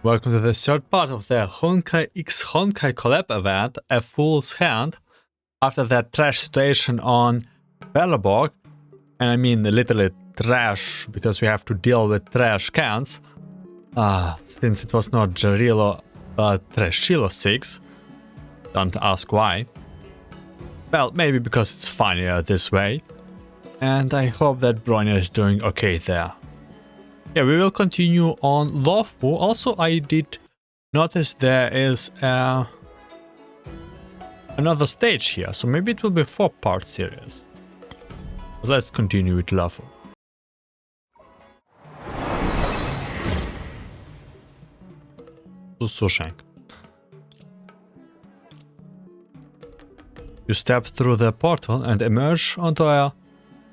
Welcome to the third part of the Honkai x Honkai collab event, A Fool's Hand. After that trash situation on Belleborg, and I mean literally trash, because we have to deal with trash cans, since it was not Jarilo but Trashilo 6, don't ask why. Well, maybe because it's funnier this way, and I hope that Bronya is doing okay there. Yeah, we will continue on Luofu. Also, I did notice there is another stage here, so maybe it will be a 4-part series. But let's continue with Luofu. Sushank. You step through the portal and emerge onto a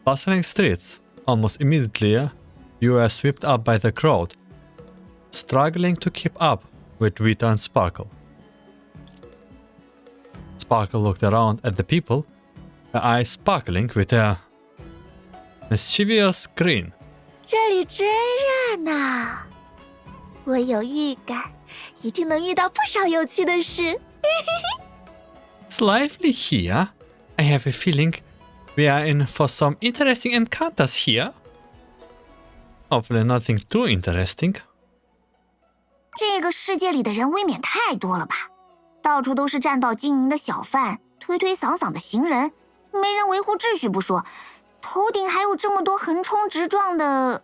Bustling Streets. Almost immediately, you are swept up by the crowd, struggling to keep up with Vita and Sparkle. Sparkle looked around at the people, her eyes sparkling with a mischievous grin. 这里真热闹，我有预感，一定能遇到不少有趣的事。It's lively here. I have a feeling we are in for some interesting encounters here. Hopefully nothing too interesting. 这个世界里的人未免太多了吧？到处都是占道经营的小贩，推推搡搡的行人，没人维护秩序不说，头顶还有这么多横冲直撞的，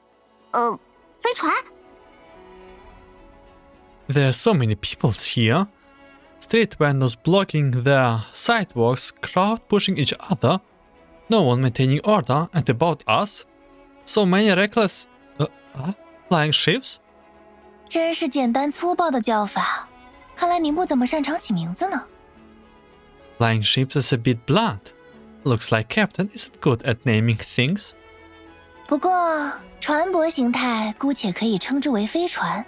飞船。There are so many people here. Street vendors blocking their sidewalks, crowd pushing each other, no one maintaining order, and about us, so many reckless flying ships? 真是简单粗暴的叫法，看来您不怎么擅长起名字呢。Flying ships is a bit blunt. Looks like Captain isn't good at naming things. 不过船舶形态姑且可以称之为飞船，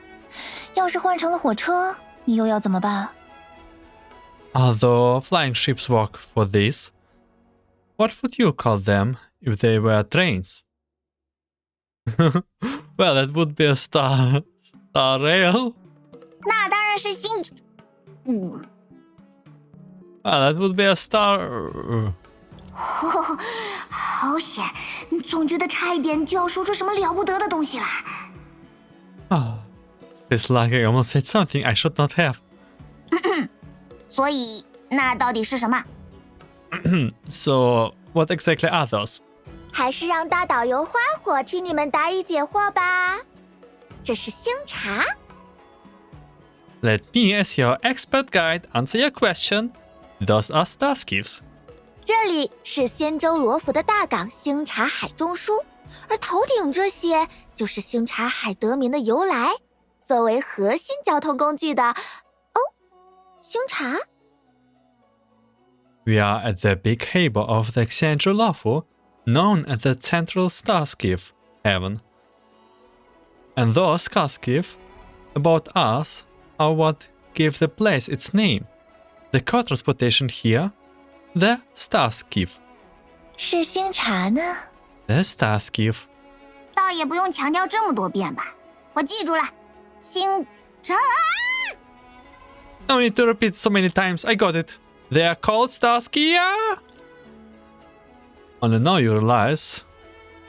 要是换成了火车，你又要怎么办？ Although flying ships work for this, what would you call them if they were trains? Well, that would be a star rail. 那当然是星。That would be a star. 好险！总觉得差一点就要说出什么了不得的东西来。It's like I almost said something I should not have. 所以，那到底是什么？ So, what exactly are those? 还是让大导游花火替你们答疑解惑吧。这是星茶。Let me, as your expert guide, answer your question. Those are Starskiffs. 这里是仙州罗浮的大港星茶海中枢，而头顶这些就是星茶海得名的由来。作为核心交通工具的，星茶。We are at the big harbour of the Xandru Luofu, known as the Central Starskiff Haven. And those Starskiff, about us, are what give the place its name. The car transportation here, the Starskiff. 是星茶呢？ The Starskiff. 倒也不用强调这么多遍吧，我记住了，星茶。No need to repeat so many times, I got it. They are called Starskiff. Only now you realize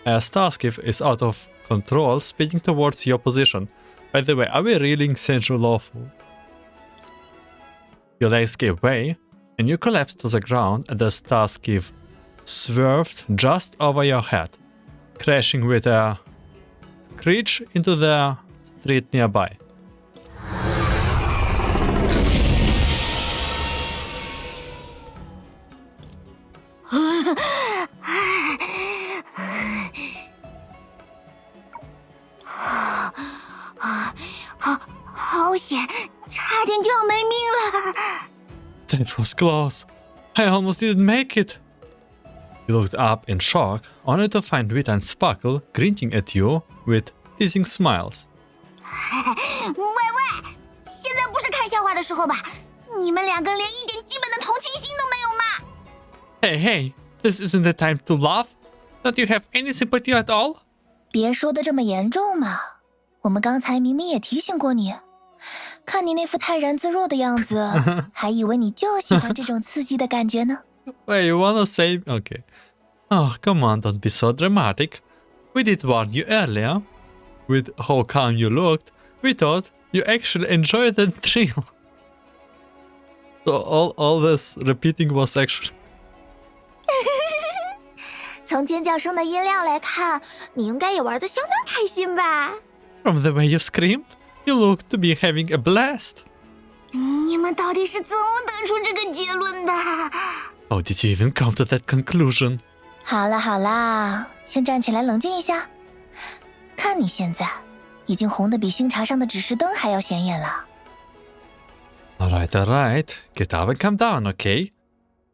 a Starskiff is out of control, speeding towards your position. By the way, are we really in Central Luofu? Your legs give way, and you collapse to the ground as the Starskiff swerved just over your head, crashing with a screech into the street nearby. That was close. I almost didn't make it. You looked up in shock, only to find Vita and Sparkle grinning at you with teasing smiles. 喂，现在不是看笑话的时候吧？你们两个连一点基本的同情心都没有吗？ Hey, this isn't the time to laugh. Don't you have any sympathy at all? 别说的这么严重嘛，我们刚才明明也提醒过你，看你那副泰然自若的样子，还以为你就喜欢这种刺激的感觉呢。Wait, you wanna say... Okay. Oh, come on, don't be so dramatic. We did warn you earlier. With how calm you looked, we thought you actually enjoyed the thrill. So all this repeating was actually... 从尖叫声的音量来看，你应该也玩得相当开心吧？ From the way you screamed, you looked to be having a blast. 你们到底是怎么得出这个结论的？ How did you even come to that conclusion? 好啦好啦，先站起来冷静一下。看你现在，已经红得比星茶上的指示灯还要显眼了。Alright, get up and calm down, okay?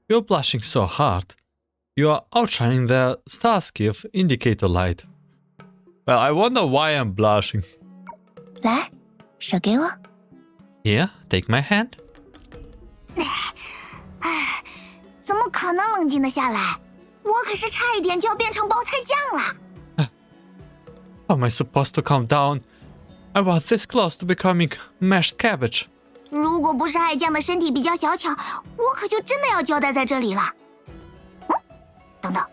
You're blushing so hard. You are outshining the Starskiff indicator light. Well, I wonder why I'm blushing. 来，手给我。Here, take my hand. 怎么可能冷静得下来？我可是差一点就要变成包菜酱了。How am I supposed to calm down? I was this close to becoming mashed cabbage. 如果不是爱酱的身体比较小巧，我可就真的要交代在这里了。等等，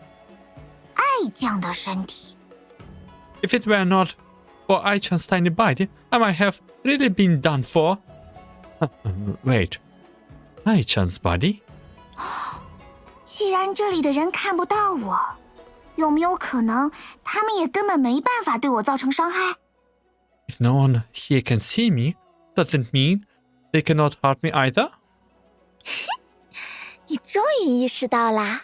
爱酱的身体。If it were not for Aichan's tiny body, I might have really been done for. Wait, Aichan's body? 既然这里的人看不到我，有没有可能他们也根本没办法对我造成伤害？ If no one here can see me, doesn't mean they cannot hurt me either? 你终于意识到啦，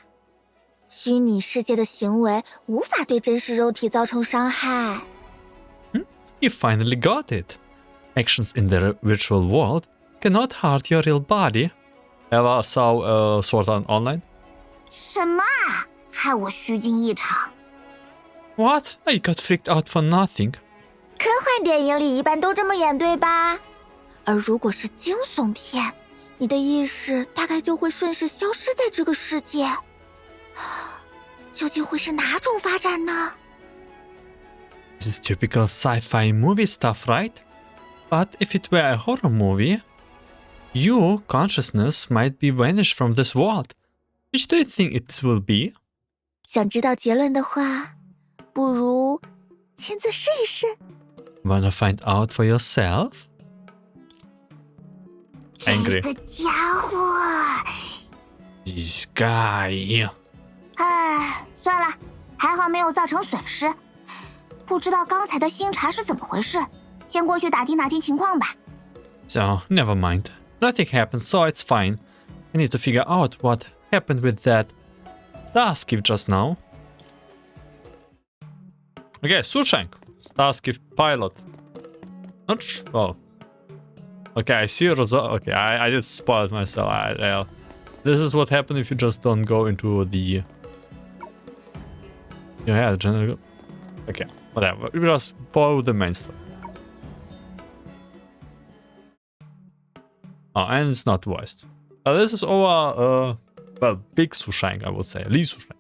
虚拟世界的行为无法对真实肉体造成伤害。You finally got it. Actions in the virtual world cannot hurt your real body. Ever saw Sword Art Online? 什么啊？害我虚惊一场！ What? I got freaked out for nothing. 科幻电影里一般都这么演，对吧？而如果是惊悚片，你的意识大概就会顺势消失在这个世界。究竟会是哪种发展呢？ This is typical sci-fi movie stuff, right? But if it were a horror movie, your consciousness might be vanished from this world. Which do you think it will be? 想知道结论的话，不如亲自试一试。Wanna find out for yourself? Angry. 这个家伙！ This guy. 哎，算了，还好没有造成损失。不知道刚才的新茶是怎么回事，先过去打听打听情况吧。 So, never mind. Nothing happened, so it's fine. I need to figure out what happened with that Starskiff just now. Okay, Sushank. Starskiff pilot. Not sure. Oh. Okay, I see a result. Okay, I just spoiled myself. This is what happens if you just don't go into the... Yeah, general... Okay, whatever. We just follow the main stuff. Oh, and it's not voiced. This is our, well, big Sushank, I would say. Lee Sushank.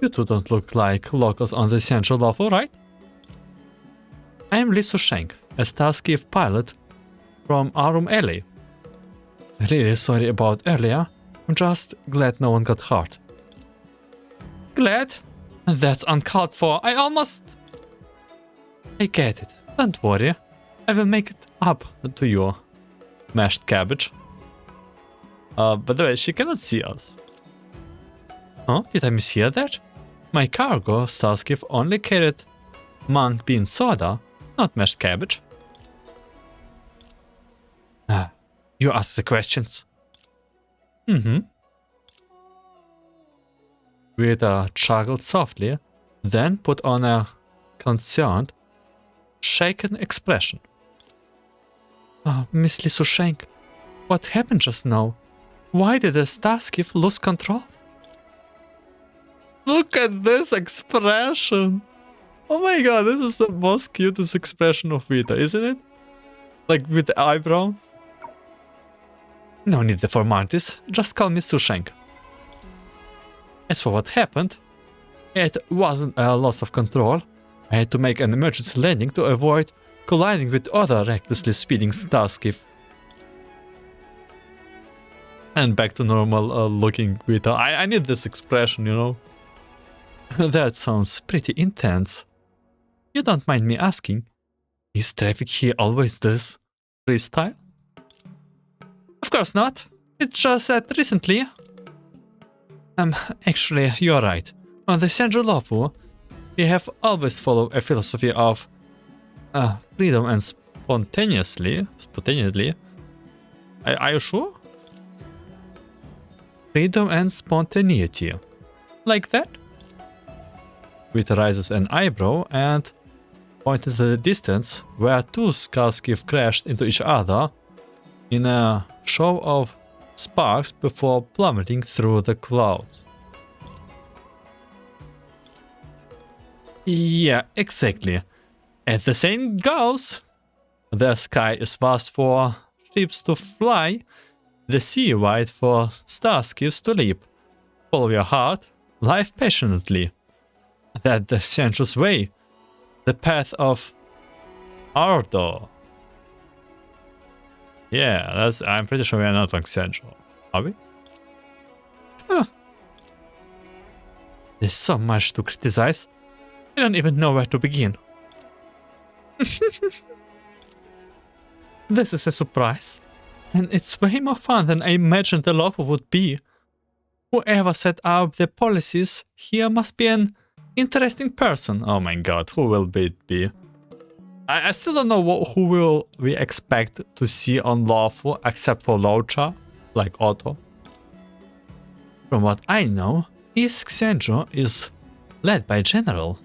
You two don't look like locals on the central level, right? I am Lee Sushank, a Starskiff pilot from Arum Alley. Really sorry about earlier. I'm just glad no one got hurt. Glad? That's uncalled for. I get it. Don't worry. I will make it up to you, mashed cabbage. By the way, she cannot see us. Huh? Did I mishear that? My cargo, Starskiff, only carried mung bean soda, not mashed cabbage. You ask the questions. Rita chuckled softly, then put on a concerned, shaken expression. Miss Lee Sushank, what happened just now? Why did the Starskiff lose control? Look at this expression! Oh my god, this is the most cutest expression of Rita, isn't it? Like with the eyebrows? No need the formalities, just call me Sushank. As for what happened, it wasn't a loss of control. I had to make an emergency landing to avoid colliding with other recklessly speeding Starskiff. And back to normal looking Vita. I need this expression, you know. That sounds pretty intense. You don't mind me asking, is traffic here always this freestyle? Of course not. It's just that recently... actually, you're right. On the Central Luofu, we have always followed a philosophy of freedom and spontaneously. Are you sure? Freedom and spontaneity. Like that? Vita raises an eyebrow and pointed to the distance where two Starskiff crashed into each other in a show of sparks before plummeting through the clouds. Yeah, exactly. As the saying goes, the sky is vast for ships to fly, the sea wide for Starskiffs to leap. Follow your heart, live passionately. That's the sensuous way, the path of ardor. Yeah, I'm pretty sure we are not on Central. Are we? Huh. There's so much to criticize. I don't even know where to begin. This is a surprise. And it's way more fun than I imagined the Luofu would be. Whoever set up the policies here must be an interesting person. Oh my god, who will it be? I still don't know who will we expect to see on Luofu except for Locha, like Otto. From what I know, East Xanjo is led by General.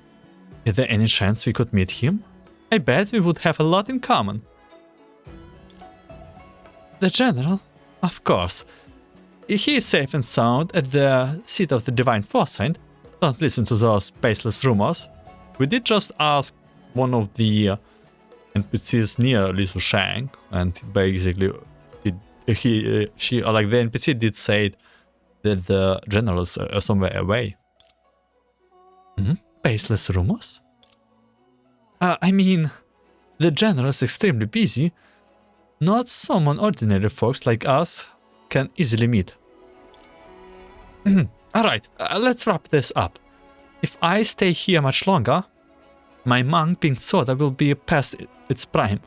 Is there any chance we could meet him? I bet we would have a lot in common. The General? Of course. He is safe and sound at the seat of the Divine Foresight. Don't listen to those baseless rumors. We did just ask one of the NPCs near Lisu Shang, and basically the NPC did say that the General is somewhere away. Baseless rumors? I mean, the General is extremely busy. Not someone ordinary folks like us can easily meet. Alright, let's wrap this up. If I stay here much longer, my monk being soda will be past its prime.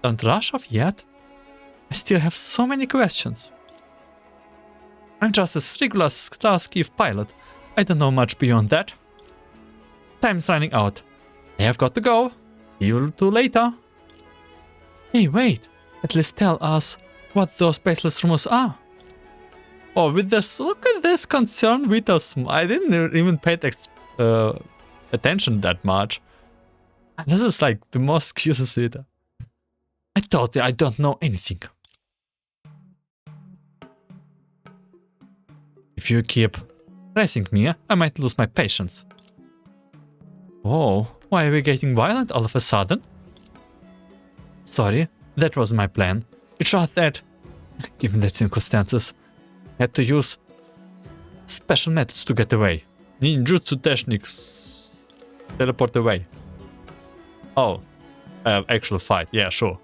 Don't rush off yet. I still have so many questions. I'm just a regular Starskiff pilot. I don't know much beyond that. Time's running out. I have got to go. See you two later. Hey, wait. At least tell us what those baseless rumors are. Oh, with this, look at this concern with us. I didn't even pay attention that much. This is like the most cutest leader. I told you I don't know anything. If you keep pressing me, I might lose my patience. Oh, why are we getting violent all of a sudden? Sorry, that wasn't my plan. It's just that, given the circumstances, I had to use special methods to get away. Ninjutsu techniques teleport away. Oh, actual fight. Yeah, sure.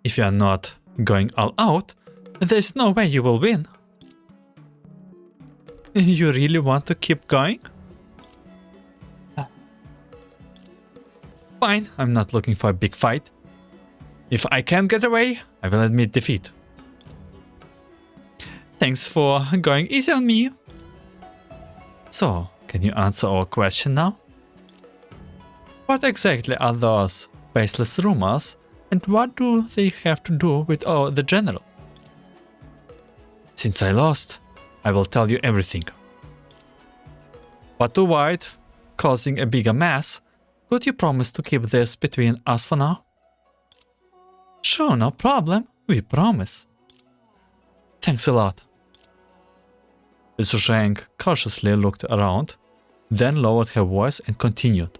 If you are not going all out, there's no way you will win. You really want to keep going? Fine, I'm not looking for a big fight. If I can't get away, I will admit defeat. Thanks for going easy on me. So, can you answer our question now? What exactly are those baseless rumors, and what do they have to do with the General? Since I lost, I will tell you everything. But to avoid causing a bigger mess, could you promise to keep this between us for now? Sure, no problem. We promise. Thanks a lot. Lisu Shang cautiously looked around, then lowered her voice and continued.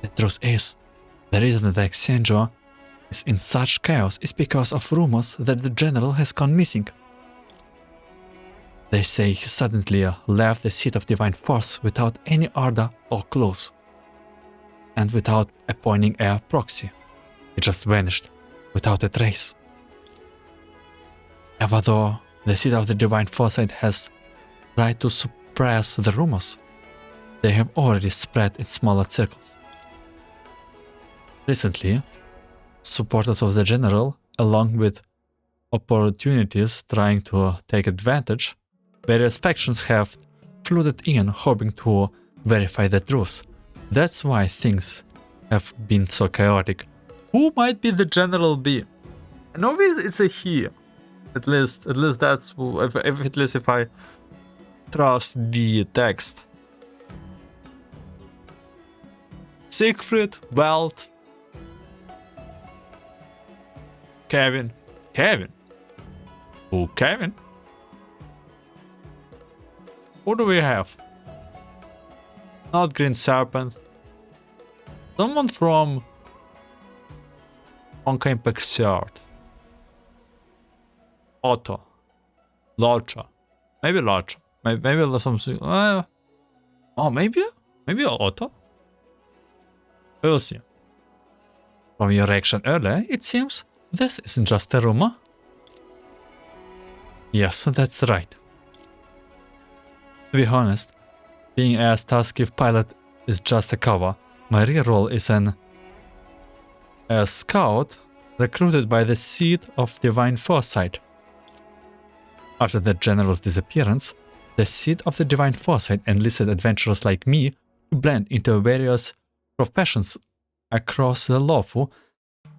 The truth is, the reason that Xanjo is in such chaos is because of rumors that the General has gone missing. They say he suddenly left the seat of divine force without any order or clues, and without appointing a proxy. He just vanished, without a trace. Ever though the seat of the divine foresight has tried to suppress the rumors, they have already spread in smaller circles. Recently, supporters of the general, along with opportunities trying to take advantage, various factions have flooded in hoping to verify the truth. That's why things have been so chaotic. Who might be the general be? I know it's a he. At least that's who, at least if I trust the text. Siegfried, Welt, Kevin. Who, Kevin? Who do we have? Not Green Serpent. Someone from Honkai Impact Shard. Otto. Larcha. Maybe Larcha. Maybe something. Maybe Otto? We'll see. From your reaction earlier, it seems this isn't just a rumor. Yes, that's right. To be honest, being a Starskiff pilot is just a cover. My real role is a scout recruited by the seat of divine foresight. After the general's disappearance, the seat of the divine foresight enlisted adventurers like me to blend into various professions across the Luofu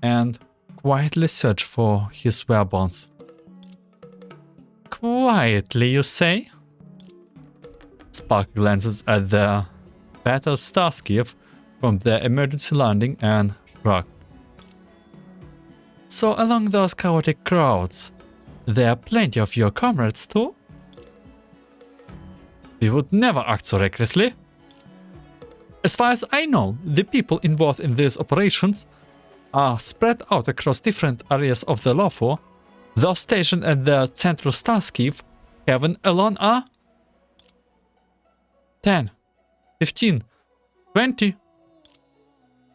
and quietly search for his whereabouts. Quietly, you say? Spark glances at the battered Starskiff from the emergency landing and shrugged. So along those chaotic crowds, there are plenty of your comrades too? We would never act so recklessly. As far as I know, the people involved in these operations are spread out across different areas of the Luofu. Those stationed at the central Starskiff heaven alone are 10, 15, 20,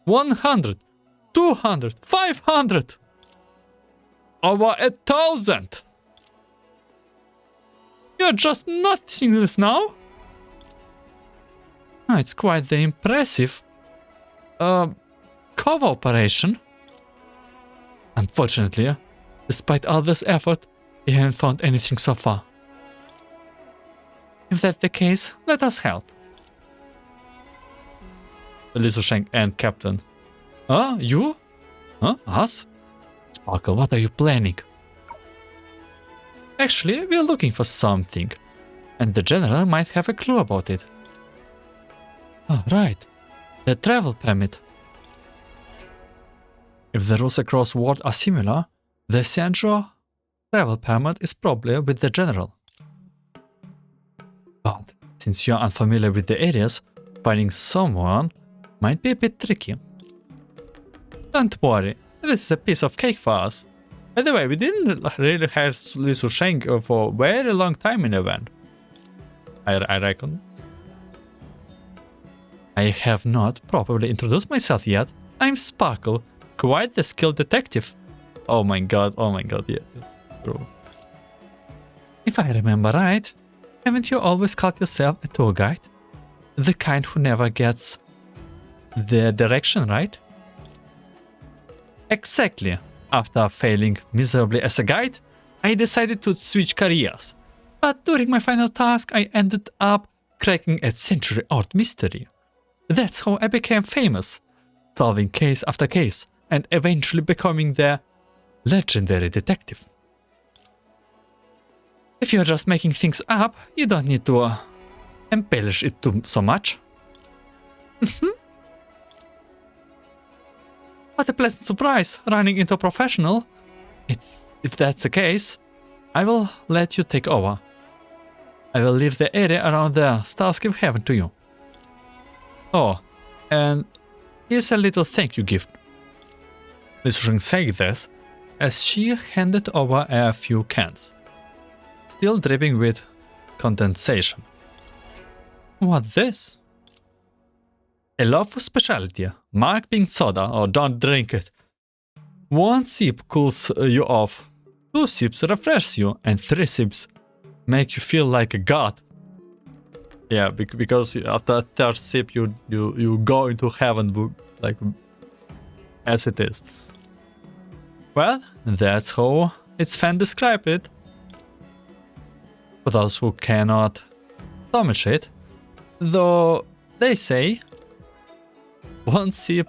100, 200, 500, over 1,000. You're just noticing this now? It's quite the impressive cover operation. Unfortunately, despite all this effort, we haven't found anything so far. If that's the case, let us help. Liu Sheng and Captain. You? Us? Sparkle, what are you planning? Actually, we're looking for something, and the general might have a clue about it. Oh, right. The travel permit. If the rules across world are similar, the central travel permit is probably with the general. But since you're unfamiliar with the areas, finding someone might be a bit tricky. Don't worry, this is a piece of cake for us. By the way, we didn't really have Liu Sheng for a very long time in the event. I reckon. I have not properly introduced myself yet. I'm Sparkle, quite the skilled detective. Oh my god, yeah, that's true. If I remember right, haven't you always called yourself a tour guide? The kind who never gets the direction right? Exactly. After failing miserably as a guide, I decided to switch careers. But during my final task, I ended up cracking a century-old mystery. That's how I became famous, solving case after case, and eventually becoming the legendary detective. If you're just making things up, you don't need to embellish it too so much. What a pleasant surprise, running into a professional. If that's the case, I will let you take over. I will leave the area around the Starskiff Heaven to you. Oh, and here's a little thank you gift. Liu Sheng said this as she handed over a few cans, still dripping with condensation. What's this? A Luofu specialty. Mark being soda, or don't drink it. 1 sip cools you off, 2 sips refresh you, and 3 sips make you feel like a god. Yeah, because after a 3rd sip you go into heaven, like as it is. Well, that's how its fan described it. For those who cannot stomach it, though they say 1 sip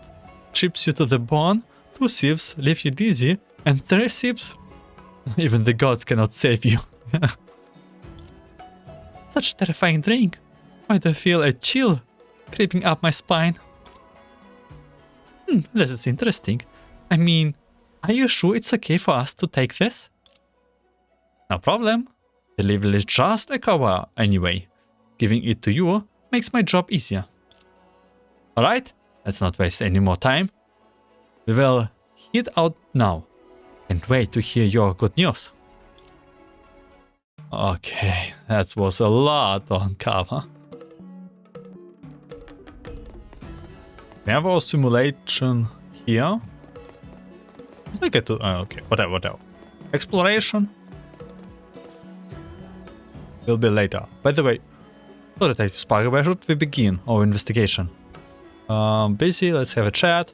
chips you to the bone, 2 sips leave you dizzy, and 3 sips, even the gods cannot save you. Such terrifying drink. Why do I feel a chill creeping up my spine? This is interesting. I mean, are you sure it's okay for us to take this? No problem. The level is just a cover anyway. Giving it to you makes my job easier. Alright, let's not waste any more time. We will head out now and wait to hear your good news. Okay, that was a lot on cover. We have our simulation here. I get to okay, whatever. Exploration will be later. By the way, so that I spark, where should we begin our investigation? Busy, let's have a chat.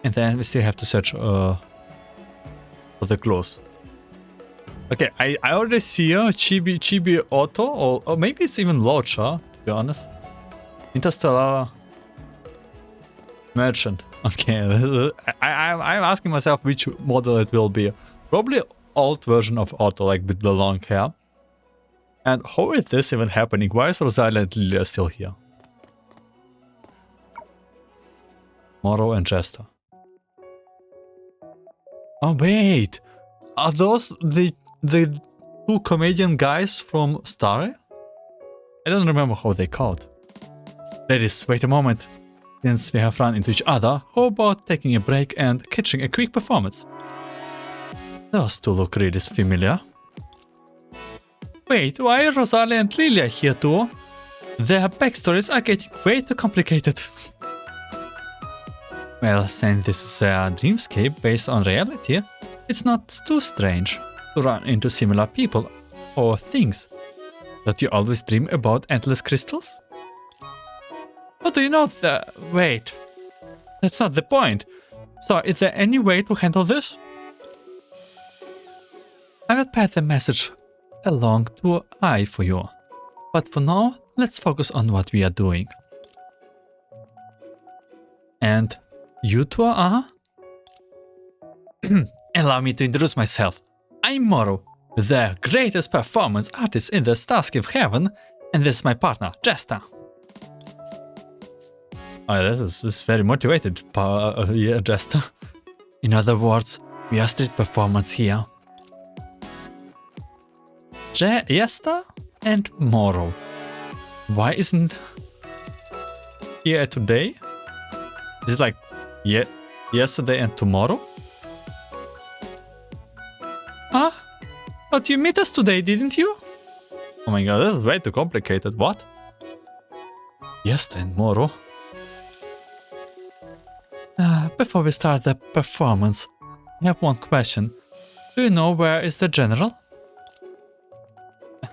And then we still have to search for the clues. Okay, I already see Chibi Auto, or maybe it's even Locha, to be honest. Interstellar Merchant. Okay, I'm asking myself which model it will be. Probably old version of Auto, like with the long hair. And how is this even happening? Why is Rosalia and Lilia still here? Morrow and Yester. Oh wait! Are those the 2 comedian guys from Star? I don't remember how they called. Ladies, wait a moment. Since we have run into each other, how about taking a break and catching a quick performance? Those 2 look really familiar. Wait, why are Rosalia and Lilia here too? Their backstories are getting way too complicated. Well, since this is a dreamscape based on reality, it's not too strange to run into similar people or things. Don't you always dream about endless crystals? But do you know that? Wait, that's not the point. So, is there any way to handle this? I will pass the message along to I for you. But for now, let's focus on what we are doing. And you two are? Allow me to introduce myself. I'm Morrow, the greatest performance artist in the Starskiff heaven, and this is my partner, Yester. Oh, this is very motivated, yeah, Yester. In other words, we are street performance here. Yester and Morrow. Why isn't here today? Is it like yesterday and tomorrow? Huh? But you met us today, didn't you? Oh my god, this is way too complicated. What? Yester and Morrow. Before we start the performance, I have one question. Do you know where is the general?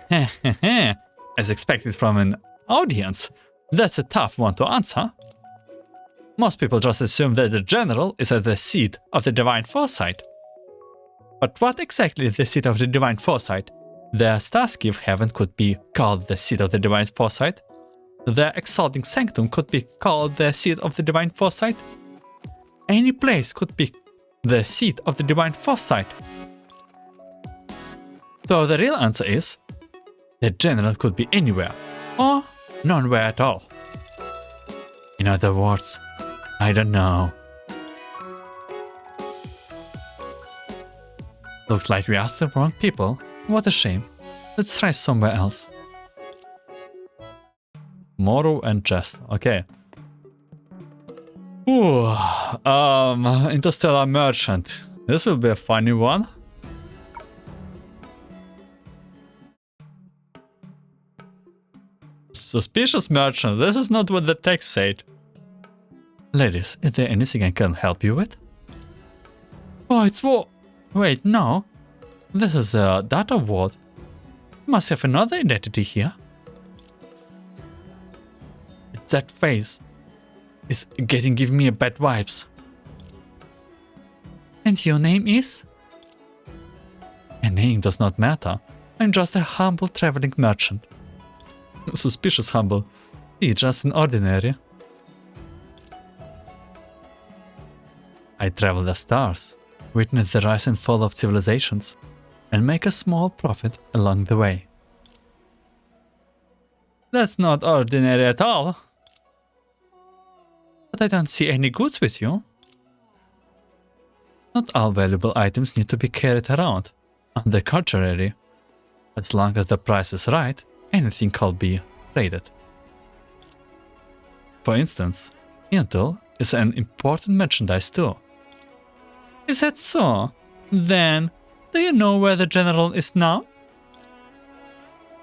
As expected from an audience, that's a tough one to answer. Most people just assume that the general is at the seat of the divine foresight. But what exactly is the seat of the divine foresight? The Starskiff heaven could be called the seat of the divine foresight. The exalting sanctum could be called the seat of the divine foresight. Any place could be the seat of the divine foresight. So the real answer is, the general could be anywhere, or nowhere at all. In other words, I don't know. Looks like we asked the wrong people. What a shame. Let's try somewhere else. Morrow and Yester. Okay. Ooh, Interstellar Merchant. This will be a funny one. Suspicious merchant, this is not what the text said. Ladies, is there anything I can help you with? Oh, it's what? Wait, no. This is a data ward. Must have another identity here. It's that face. It's giving me a bad vibes. And your name is? A name does not matter. I'm just a humble traveling merchant. Suspicious humble. He's just an ordinary. I travel the stars, witness the rise and fall of civilizations, and make a small profit along the way. That's not ordinary at all. But I don't see any goods with you. Not all valuable items need to be carried around. On the contrary, as long as the price is right, anything can be traded. For instance, intel is an important merchandise too. Is that so? Then, do you know where the general is now?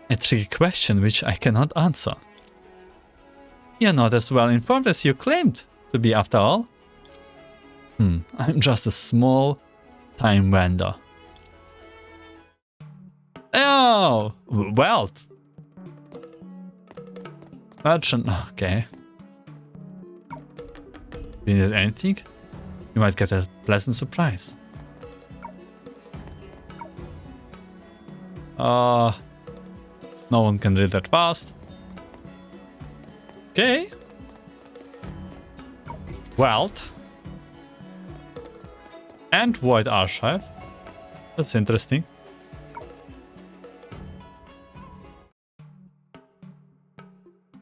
A tricky question which I cannot answer. You're not as well informed as you claimed to be after all. I'm just a small time vendor. Oh, Welt. Merchant, okay. Do you need anything? You might get a pleasant surprise. No one can read that fast. Okay. Welt. And Void Archive. That's interesting.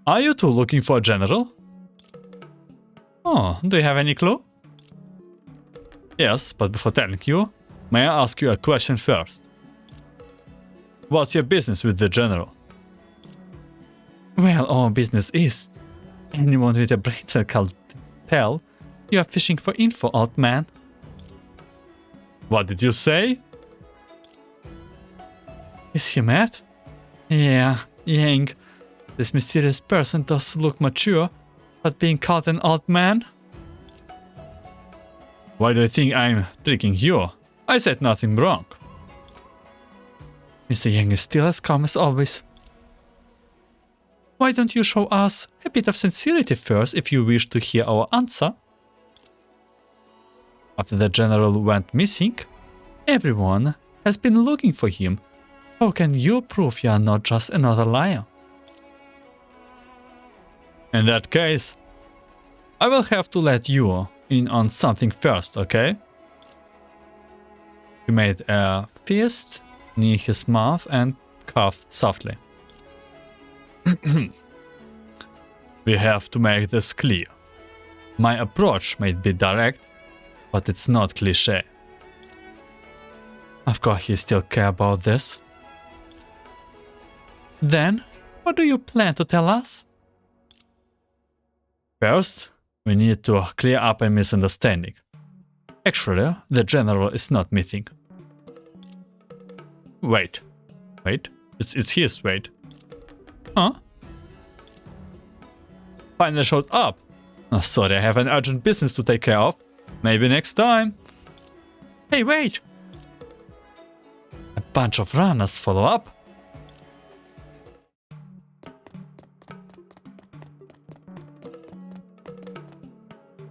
Are you two looking for a general? Oh, do you have any clue? Yes, but before telling you, may I ask you a question first? What's your business with the general? Well, our business is. Anyone with a brain cell can tell you are fishing for info, old man. What did you say? Is he mad? Yeah, Yang. This mysterious person does look mature, but being called an old man? Why do you think I'm tricking you? I said nothing wrong. Mr. Yang is still as calm as always. Why don't you show us a bit of sincerity first if you wish to hear our answer? After the general went missing, everyone has been looking for him. How can you prove you are not just another liar? In that case, I will have to let you in on something first, okay? He made a fist near his mouth and coughed softly. We have to make this clear. My approach may be direct, but it's not cliché. Of course you still care about this. Then, what do you plan to tell us? First, we need to clear up a misunderstanding. Actually, the general is not missing. Wait. It's his wait. Huh? Finally showed up. Oh, sorry, I have an urgent business to take care of. Maybe next time. Hey, wait! A bunch of runners follow up.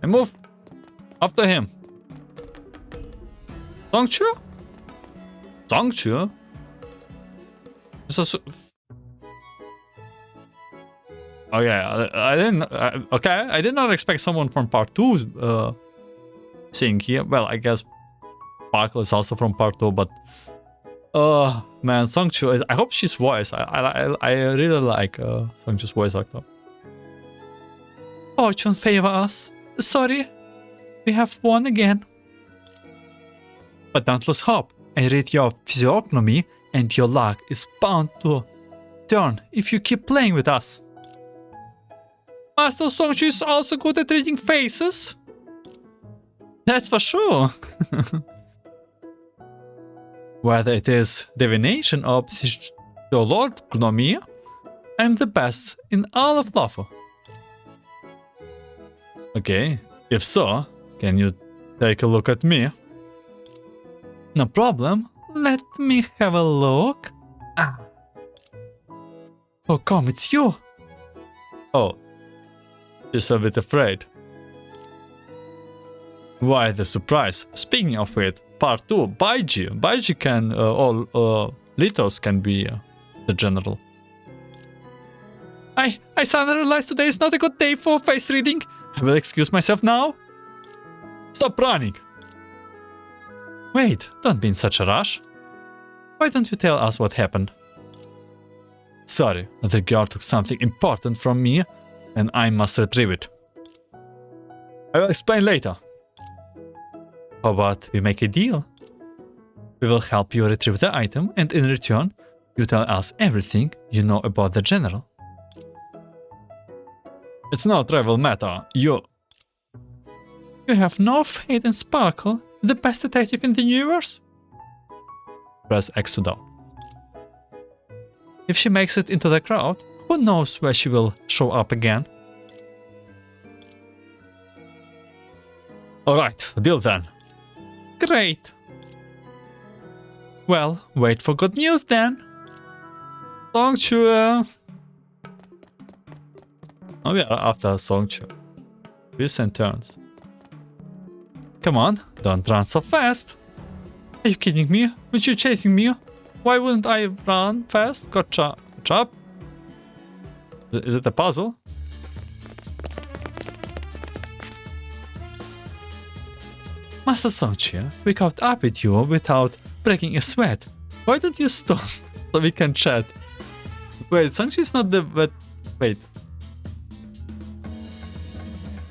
And move. After him. Zongchu? Zongchu? Oh yeah, I didn't. Okay, I did not expect someone from part 2 seeing here. Well, I guess Sparkle is also from part 2, but man, Songchu. I hope she's voice. I really like Songchu's voice actor. Fortune favor us. Sorry, we have won again. But don't lose hope. I read your physiognomy, and your luck is bound to turn if you keep playing with us. Master Songchu is also good at reading faces. That's for sure. Whether it is divination or physiognomy, I'm the best in all of Luofu. Okay, if so, can you take a look at me? No problem. Let me have a look. Ah. Oh, come, it's you. Oh, she's a bit afraid. Why the surprise? Speaking of it, part 2, Baiji. Baiji can, all littles can be the general. I suddenly realized today is not a good day for face reading. I will excuse myself now. Stop running. Wait, don't be in such a rush. Why don't you tell us what happened? Sorry, the girl took something important from me and I must retrieve it. I will explain later. How about we make a deal? We will help you retrieve the item and in return, you tell us everything you know about the general. It's no trivial matter. You have no faith in Sparkle, the best detective in the universe? Press X to doubt. If she makes it into the crowd, who knows where she will show up again? Alright, deal then. Great. Well, wait for good news then. Songchu. Oh, we are after Songchu. Twists and turns. Come on, don't run so fast. Are you kidding me? Weren't you chasing me? Why wouldn't I run fast? Gotcha. Chop. Is it a puzzle? Master Songchu, we caught up with you without breaking a sweat. Why don't you stop so we can chat? Wait, Songchu is not the... But wait.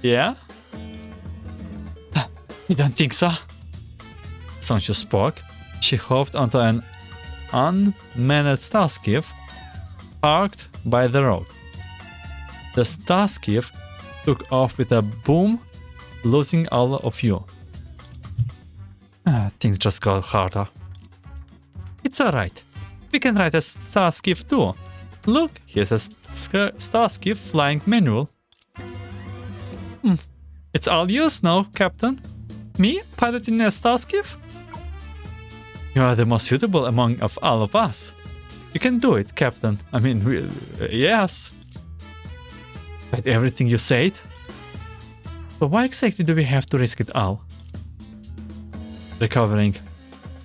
Yeah? You don't think so? Songchu spoke. She hopped onto an unmanned Starskiff parked by the road. The Starskiff took off with a boom, losing all of you. Things just got harder. It's alright. We can ride a Starskiff too. Look, here's a Starskiff flying manual. It's all yours now, Captain. Me, piloting a Starskiff? You are the most suitable among all of us. You can do it, Captain. I mean, yes. But everything you said? But why exactly do we have to risk it all? Recovering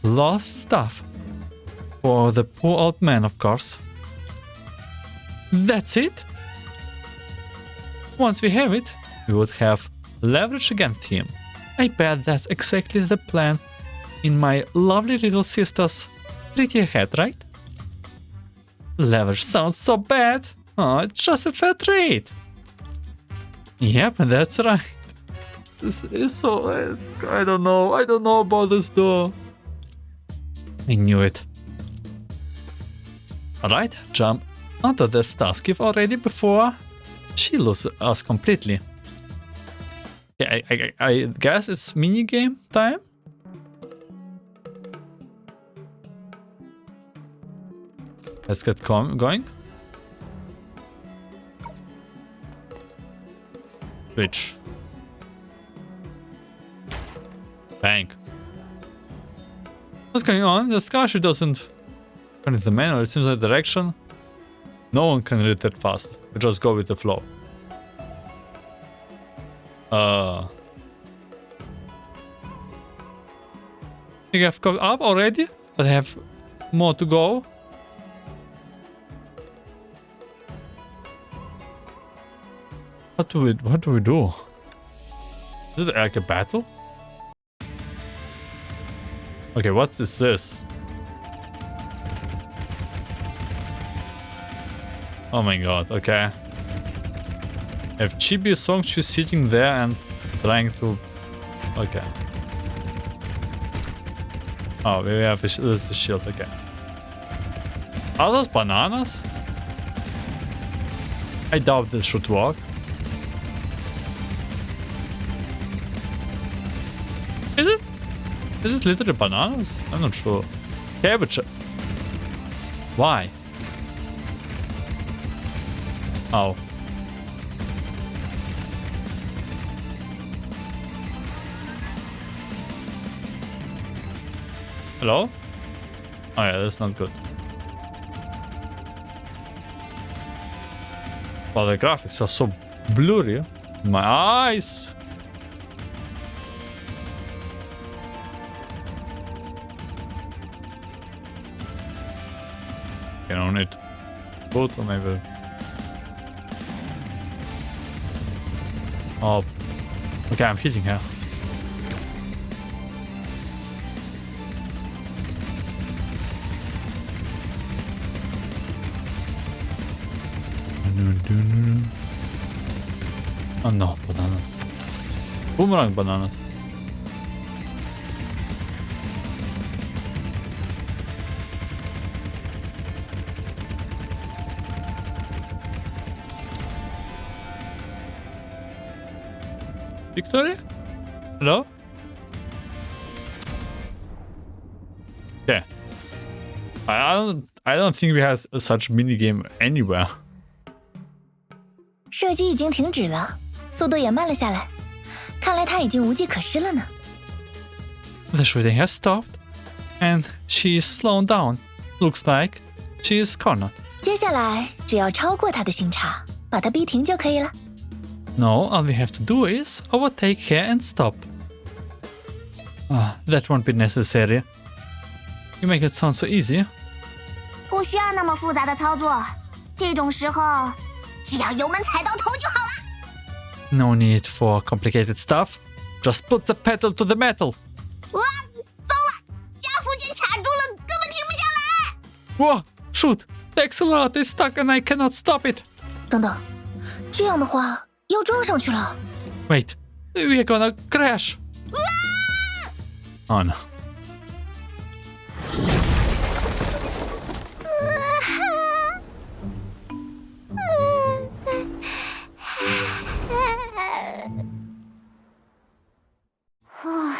lost stuff. For the poor old man, of course. That's it? Once we have it, we would have leverage against him. I bet that's exactly the plan in my lovely little sister's pretty head, right? Leverage sounds so bad. Oh, it's just a fair trade. Yep, that's right. This is so... I don't know about this door. I knew it. Alright, jump onto the Starskiff already before she loses us completely. Yeah, I guess it's minigame time? Let's get going. Switch. Bang. What's going on? The Starship doesn't turn into the manual. It seems like direction. No one can read that fast. We just go with the flow. I think I've got up already, but I have more to go. What do we do? Is it like a battle? Okay, what is this? Oh my god, okay. I have Chibi Songchu sitting there and trying to... Okay. Oh, we have a shield, okay. Are those bananas? I doubt this should work. Is it? Is it literally bananas? I'm not sure. Cabbage. Why? Oh. Hello? Oh yeah, that's not good. Well, the graphics are so blurry. My eyes! Okay, no need both or maybe. Oh. Okay, I'm hitting her. Oh no, bananas. Boomerang bananas. Victoria? Hello? Yeah. I don't think we have such mini game anywhere. 射击已经停止了，速度也慢了下来，看来他已经无计可施了呢。The shooting has stopped, and she is slowed down. Looks like she is cornered. 接下来只要超过他的心察，把他逼停就可以了。No, all we have to do is overtake her and stop. That won't be necessary. You make it sound so easy. 不需要那么复杂的操作，这种时候只要油门踩到头就好了。No need for complicated stuff. Just put the pedal to the metal. 哇，糟了，加速键卡住了，根本停不下来。Whoa! Shoot! The accelerator is stuck and I cannot stop it. 等等，这样的话要撞上去了。Wait, we're gonna crash. Oh no. Oh,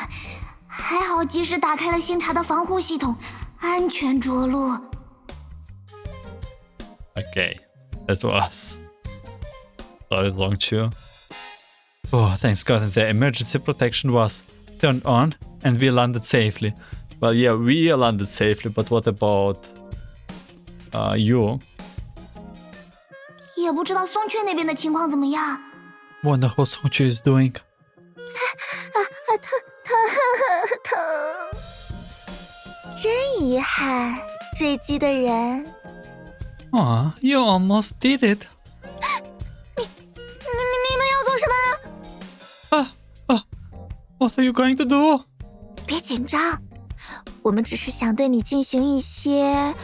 还好及时打开了星塔的防护系统，安全着陆。Okay, that was very long too. Oh, thanks God the emergency protection was turned on and we landed safely. Well, yeah, we landed safely, but what about you? 也不知道松雀那边的情况怎么样。 Wonder how Songchu is doing. 疼！真遗憾，坠机的人。Aw, you almost did it. 你们要做什么？ What are you going to do? 别紧张，我们只是想对你进行一些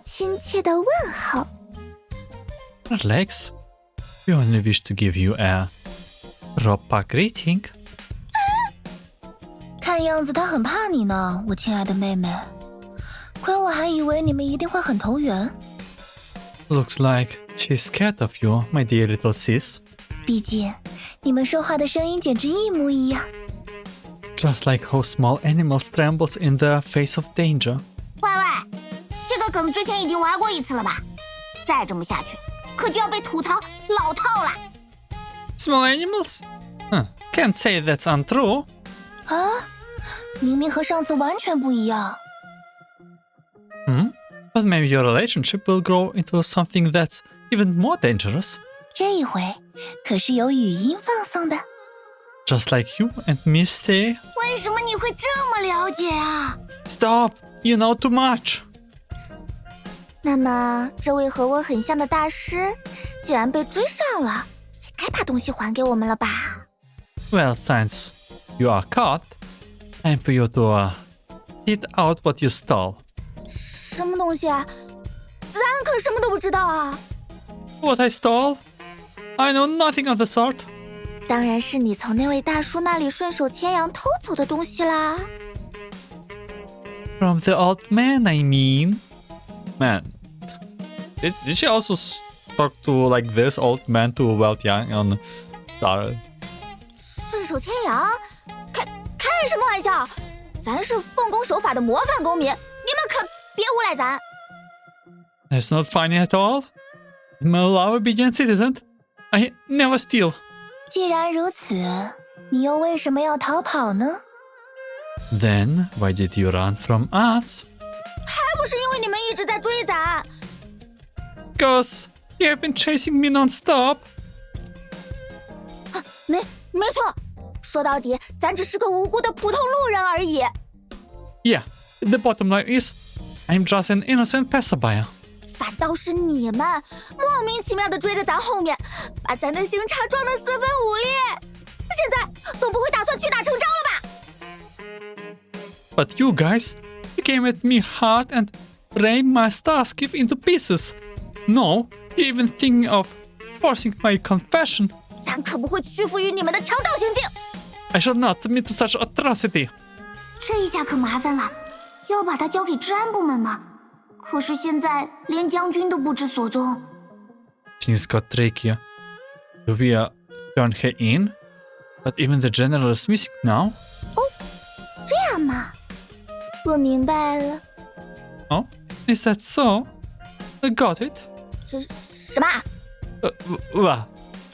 亲切的问候。 Relax. We only wish to give you a proper greeting. 看样子他很怕你呢，我亲爱的妹妹。亏我还以为你们一定会很投缘。 Looks like she's scared of you, my dear little sis. 毕竟你们说话的声音简直一模一样。 Just like how small animals trembles in the face of danger. 喂，这个梗之前已经玩过一次了吧？再这么下去，可就要被吐槽老套了。 Small animals? Can't say that's untrue. 啊，明明和上次完全不一样。But maybe your relationship will grow into something that's even more dangerous. 这一回可是有语音放送的。 Just like you and me say. 为什么你会这么了解啊？ Stop! You know too much. 那么，这位和我很像的大师，既然被追上了，也该把东西还给我们了吧？ Well, since you are caught, time for you to hit out what you stole. 什么东西啊？咱可什么都不知道啊！ What I stole? I know nothing of the sort. 当然是你从那位大叔那里顺手牵羊偷走的东西啦。 From the old man, I mean. Man, did she also talk to like this old man to Welt on Star? 顺手牵羊？开什么玩笑？咱是奉公守法的模范公民，你们可别诬赖咱。 That's not funny at all. I'm a law-obedient citizen. I never steal. 既然如此，你又为什么要逃跑呢？ Then why did you run from us? 还不是因为你们一直在追咱。 Because you have been chasing me non-stop. 没错，说到底，咱只是个无辜的普通路人而已。 Yeah, the bottom line is, I'm just an innocent passerby. 反倒是你们莫名其妙的追在咱后面，把咱的行叉撞得四分五裂。现在总不会打算屈打成招了吧？ But you guys, you came at me hard and rammed my Starskiff into pieces. No, you even thinking of forcing my confession. 咱可不会屈服于你们的强盗行径。 I shall not submit to such atrocity. 这一下可麻烦了，要把他交给治安部门吗？可是现在连将军都不知所踪。 Things got trickier. Do we turn her in? But even the general is missing now. 这样嘛，我明白了。 Oh, is that so? I got it. 什么？ Well,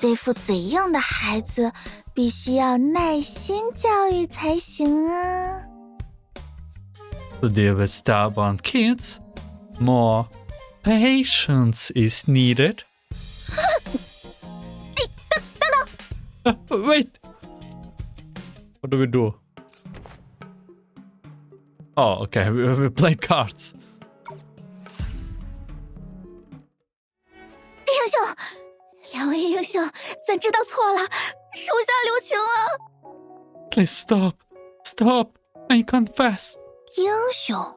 对付嘴硬的孩子，必须要耐心教育才行啊。 to deal with stubborn kids, more patience is needed. Wait. What do we do? Oh, okay. We play cards. 英雄，两位英雄，咱知道错了，手下留情啊！ Please stop. Stop. I confess. 英雄，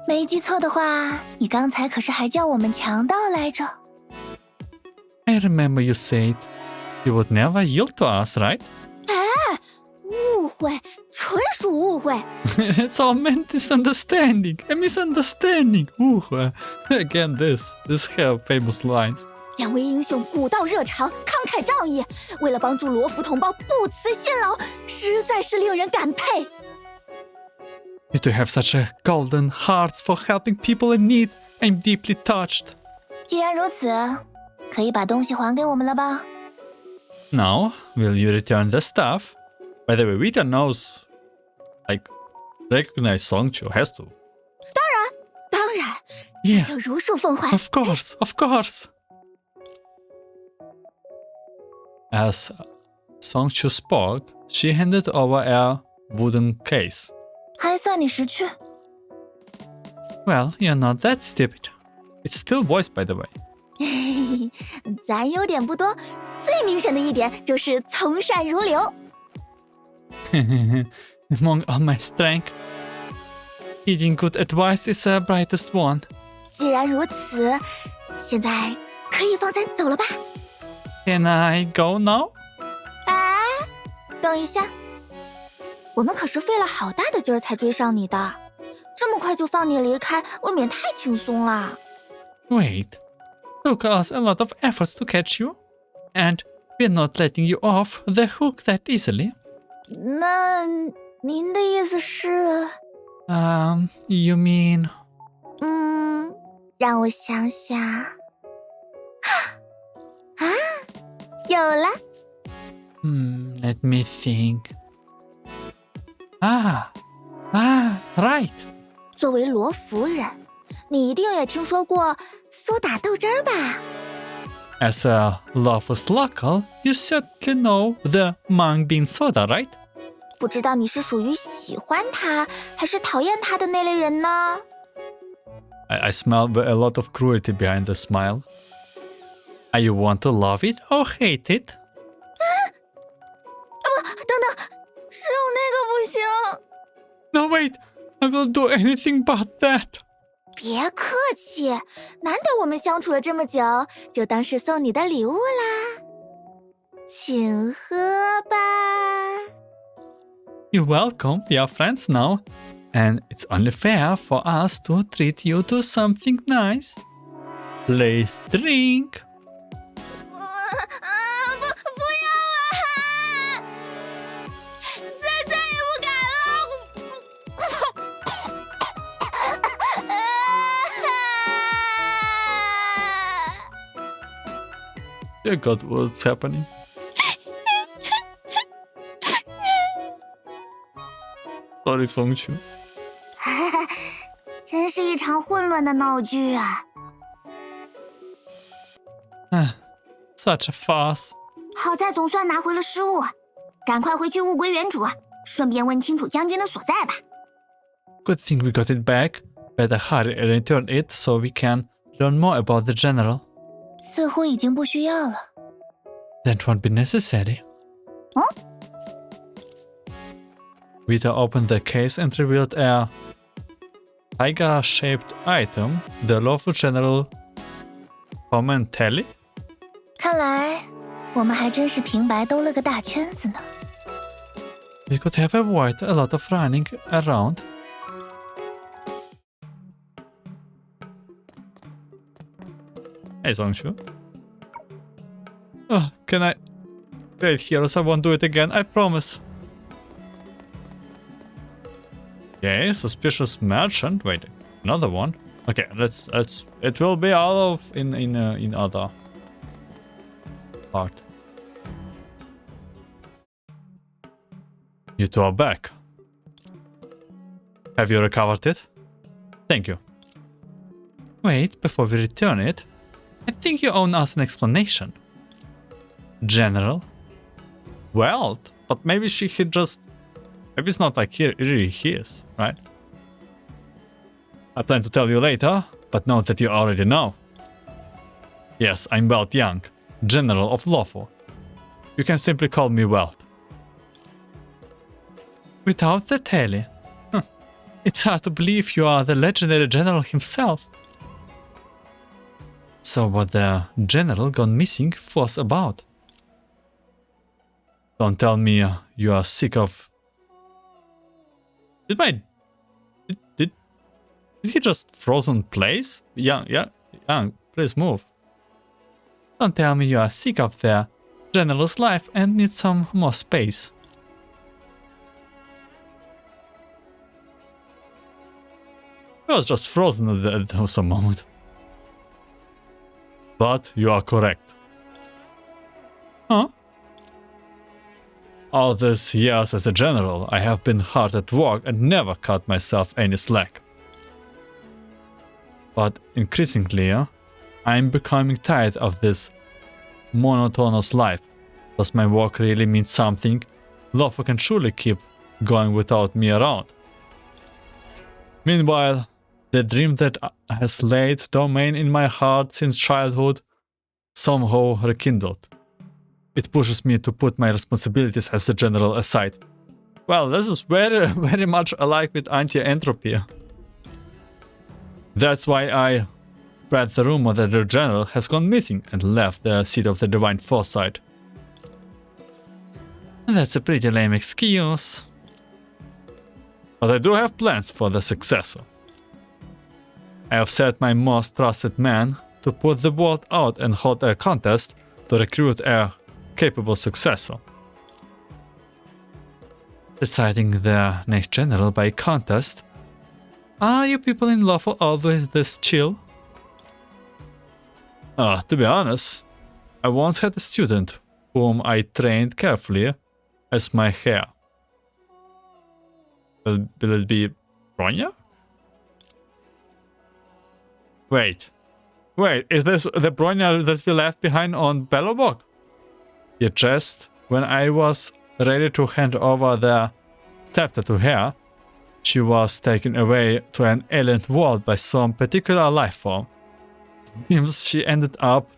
没记错的话，你刚才可是还叫我们强盗来着。 I remember you said you would never yield to us, right? 误会，纯属误会。 It's all meant misunderstanding. A misunderstanding. Ooh, again, these have famous lines. 两位英雄古道热肠，慷慨仗义，为了帮助罗浮同胞不辞辛劳，实在是令人感佩。 You two have such a golden hearts for helping people in need. I'm deeply touched. 既然如此，可以把东西还给我们了吧？ Now, will you return the stuff? By the way, Vita knows, recognize Songchu, has to. 当然， Yeah, 就如数奉还。 of course. As Songchu spoke, she handed over a wooden case. 还算你识趣。 Well, you're not that stupid. It's still voiced, by the way. 咱优点不多，最明显的一点就是从善如流。 Among all my strength, heeding good advice is the brightest one. 既然如此，现在可以放咱走了吧？ Can I go now? 哎，等一下，我们可是费了好大的劲儿才追上你的，这么快就放你离开，未免太轻松了。 Wait, took us a lot of efforts to catch you, and we're not letting you off the hook that easily. 那您的意思是？ You mean? 让我想想。啊，有了。Let me think. Right. 作为罗浮人，你一定也听说过苏打豆汁儿吧？ As a Luofu local, you certainly know the mung bean soda, right? 不知道你是属于喜欢它还是讨厌它的那类人呢？ I smell a lot of cruelty behind the smile. Are you want to love it or hate it? 等等，只有那个不行。 No, wait. I will do anything but that. 别客气，难得我们相处了这么久，就当是送你的礼物啦。请喝吧。 You're welcome. We are friends now. And it's only fair for us to treat you to something nice. Please drink. 不要啊！再也不敢了。Dear God, what's happening? 到底松去？真是一场混乱的闹剧啊！ Such a farce. 好在总算拿回了失物，赶快回去物归原主，顺便问清楚将军的所在吧。 Good thing we got it back. Better hurry and return it so we can learn more about the general. 似乎已经不需要了。 That won't be necessary. Vita opened the case and revealed a tiger-shaped item, the Luofu General Commentary. 看来我们还真是平白兜了个大圈子呢。 We could have avoided a lot of running around. Hey, Songshu. Oh, can I? Great heroes, I won't do it again, I promise. Okay, suspicious merchant. Wait, another one. Okay, let's. It will be all of in other part. You two are back. Have you recovered it? Thank you. Wait, before we return it, I think you owe us an explanation. General? Welt? But maybe he just... Maybe it's not like he really is, right? I plan to tell you later, but note that you already know. Yes, I'm Welt Young, General of Luofu. You can simply call me Welt. Without the tele? It's hard to believe you are the legendary general himself. So what the general gone missing was about? Don't tell me you are sick of... Did he just frozen place? Young, please move. Don't tell me you are sick of the general's life and need some more space. He was just frozen at some moment. But you are correct. Huh? All these years as a general, I have been hard at work and never cut myself any slack. But increasingly, I'm becoming tired of this monotonous life. Does my work really mean something? Luofu can surely keep going without me around. Meanwhile, the dream that has laid domain in my heart since childhood somehow rekindled. It pushes me to put my responsibilities as a general aside. Well, this is very much alike with anti-entropy. That's why I spread the rumor that the general has gone missing and left the seat of the divine foresight. That's a pretty lame excuse. But I do have plans for the successor. I have set my most trusted man to put the word out and hold a contest to recruit a capable successor. Deciding the next general by contest? Are you people in Luofu always this chill? To be honest, I once had a student whom I trained carefully as my heir. Will it be Bronya? Wait, is this the Bronya that we left behind on Belobog? Yet just when I was ready to hand over the scepter to her, she was taken away to an alien world by some particular life form. Seems she ended up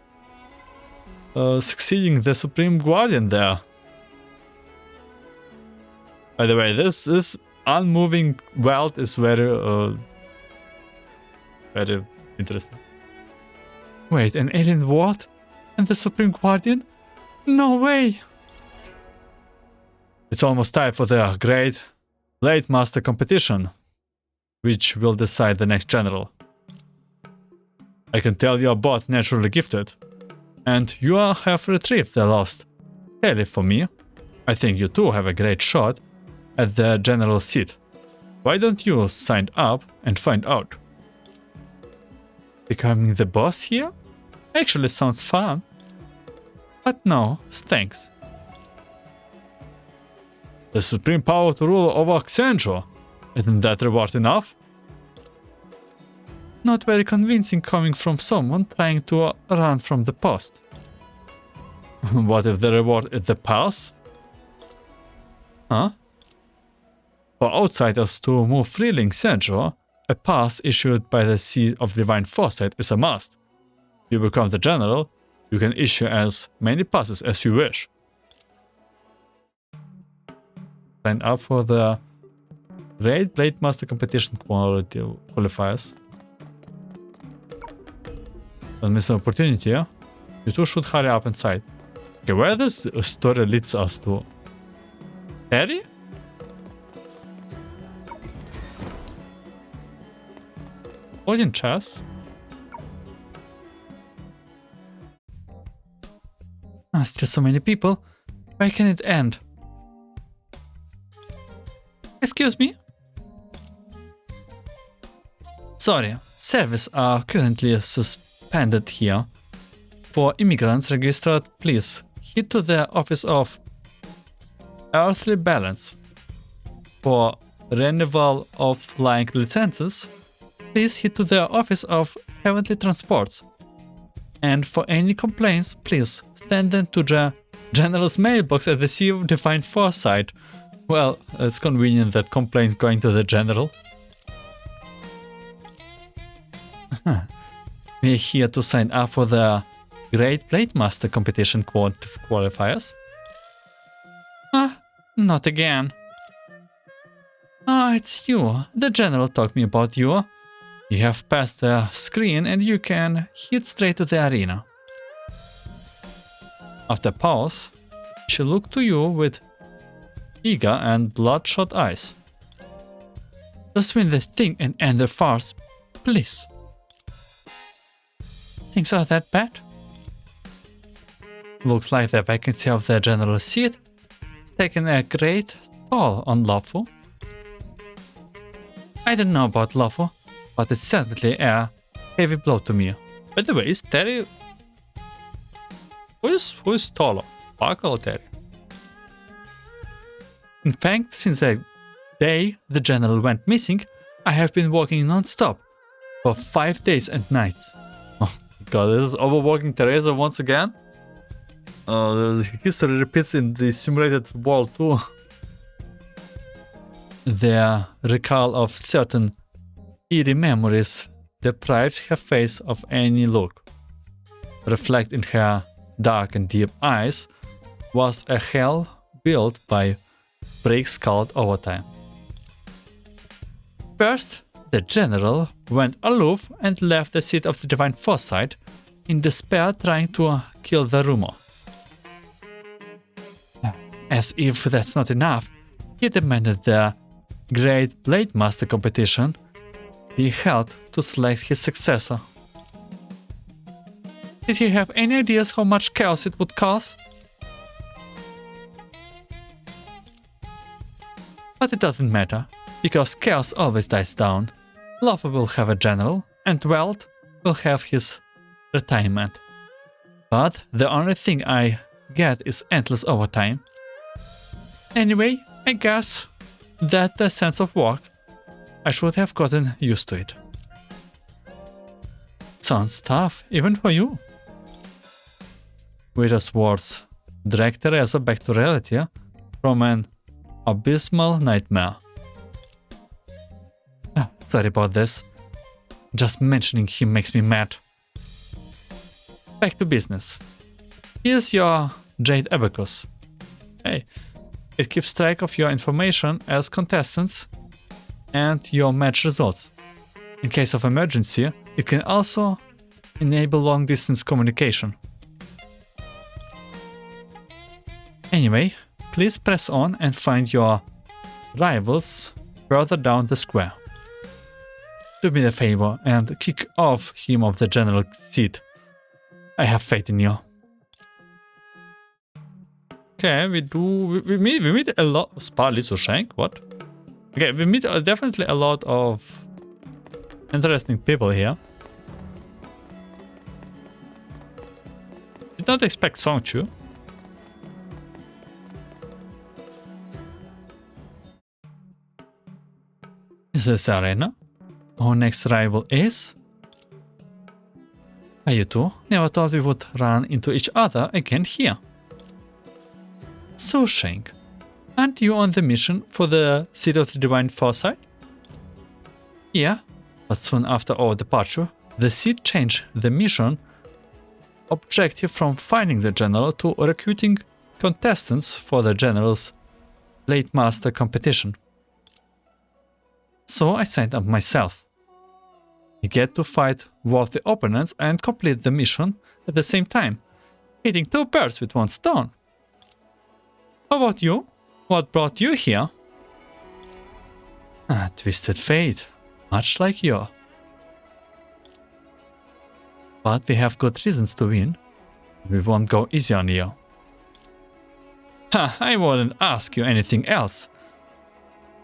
succeeding the Supreme Guardian there. By the way, this unmoving Welt is very interesting. Wait, an alien world? And the Supreme Guardian? No way! It's almost time for the great Late Master competition, which will decide the next general. I can tell you are both naturally gifted, and you have retrieved the lost Kelly for me. I think you two have a great shot at the general seat. Why don't you sign up and find out? Becoming the boss here? Actually sounds fun. But no, thanks. The supreme power to rule over Xandro. Isn't that reward enough? Not very convincing coming from someone trying to run from the past. What if the reward is the pass? Huh? For outsiders to move freely in Xandro, a pass issued by the Seed of Divine Foresight is a must. If you become the general, you can issue as many passes as you wish. Sign up for the Great Blade Master Competition qualifiers. Don't miss an opportunity, yeah? You two should hurry up inside. Okay, where this story leads us to? Harry? Odin chess? Still so many people. Why can it end? Excuse me? Sorry, services are currently suspended here. For immigrants registered, please head to the office of Earthly Balance. For renewal of flying licenses, please head to the office of Heavenly Transports. And for any complaints, please send them to the General's mailbox at the Sea of Divine Foresight. Well, it's convenient that complaints going to the General. We're here to sign up for the Great Blade Master Competition qualifiers. Not again. It's you. The General told me about you. You have passed the screen and you can head straight to the arena. After a pause, she looked to you with eager and bloodshot eyes. Just win this thing and end the farce, please. Things are that bad? Looks like the vacancy of the general seat has taken a great toll on Luofu. I don't know about Luofu, but it's certainly a heavy blow to me. By the way, is Terry... Who is taller? Sparkle or Terry? In fact, since the day the general went missing, I have been working non-stop for 5 days and nights. Oh god, this is overworking Teresa once again? The history repeats in the simulated world too. The recall of certain eerie memories deprived her face of any look. Reflect in her dark and deep eyes was a hell built by break-skulled overtime. First, the general went aloof and left the seat of the Divine Foresight in despair, trying to kill the rumor. As if that's not enough, he demanded the Great Blade Master competition be held to select his successor. Did he have any ideas how much chaos it would cause? But it doesn't matter, because chaos always dies down. Luofu will have a general, and Welt will have his retirement. But the only thing I get is endless overtime. Anyway, I guess that's the sense of work. I should have gotten used to it. Sounds tough, even for you. Widow's words dragged Teresa back to reality from an abysmal nightmare. Sorry about this. Just mentioning him makes me mad. Back to business. Here's your Jade Abacus. Hey, it keeps track of your information as contestants and your match results. In case of emergency, it can also enable long-distance communication. Anyway, please press on and find your rivals further down the square. Do me the favor and kick off him of the general seat. I have faith in you. Okay, we meet a lot. Shank, what? Okay, we meet definitely a lot of interesting people here. Did not expect Songchu. Is this arena? Our next rival is... You two never thought we would run into each other again here. So Shank, aren't you on the mission for the Seed of the Divine Foresight? Yeah, but soon after our departure, the Seed changed the mission objective from finding the general to recruiting contestants for the general's late master competition. So I signed up myself. You get to fight worthy opponents and complete the mission at the same time, hitting two birds with one stone. How about you? What brought you here? Twisted fate, much like you. But we have good reasons to win. We won't go easy on you. I wouldn't ask you anything else.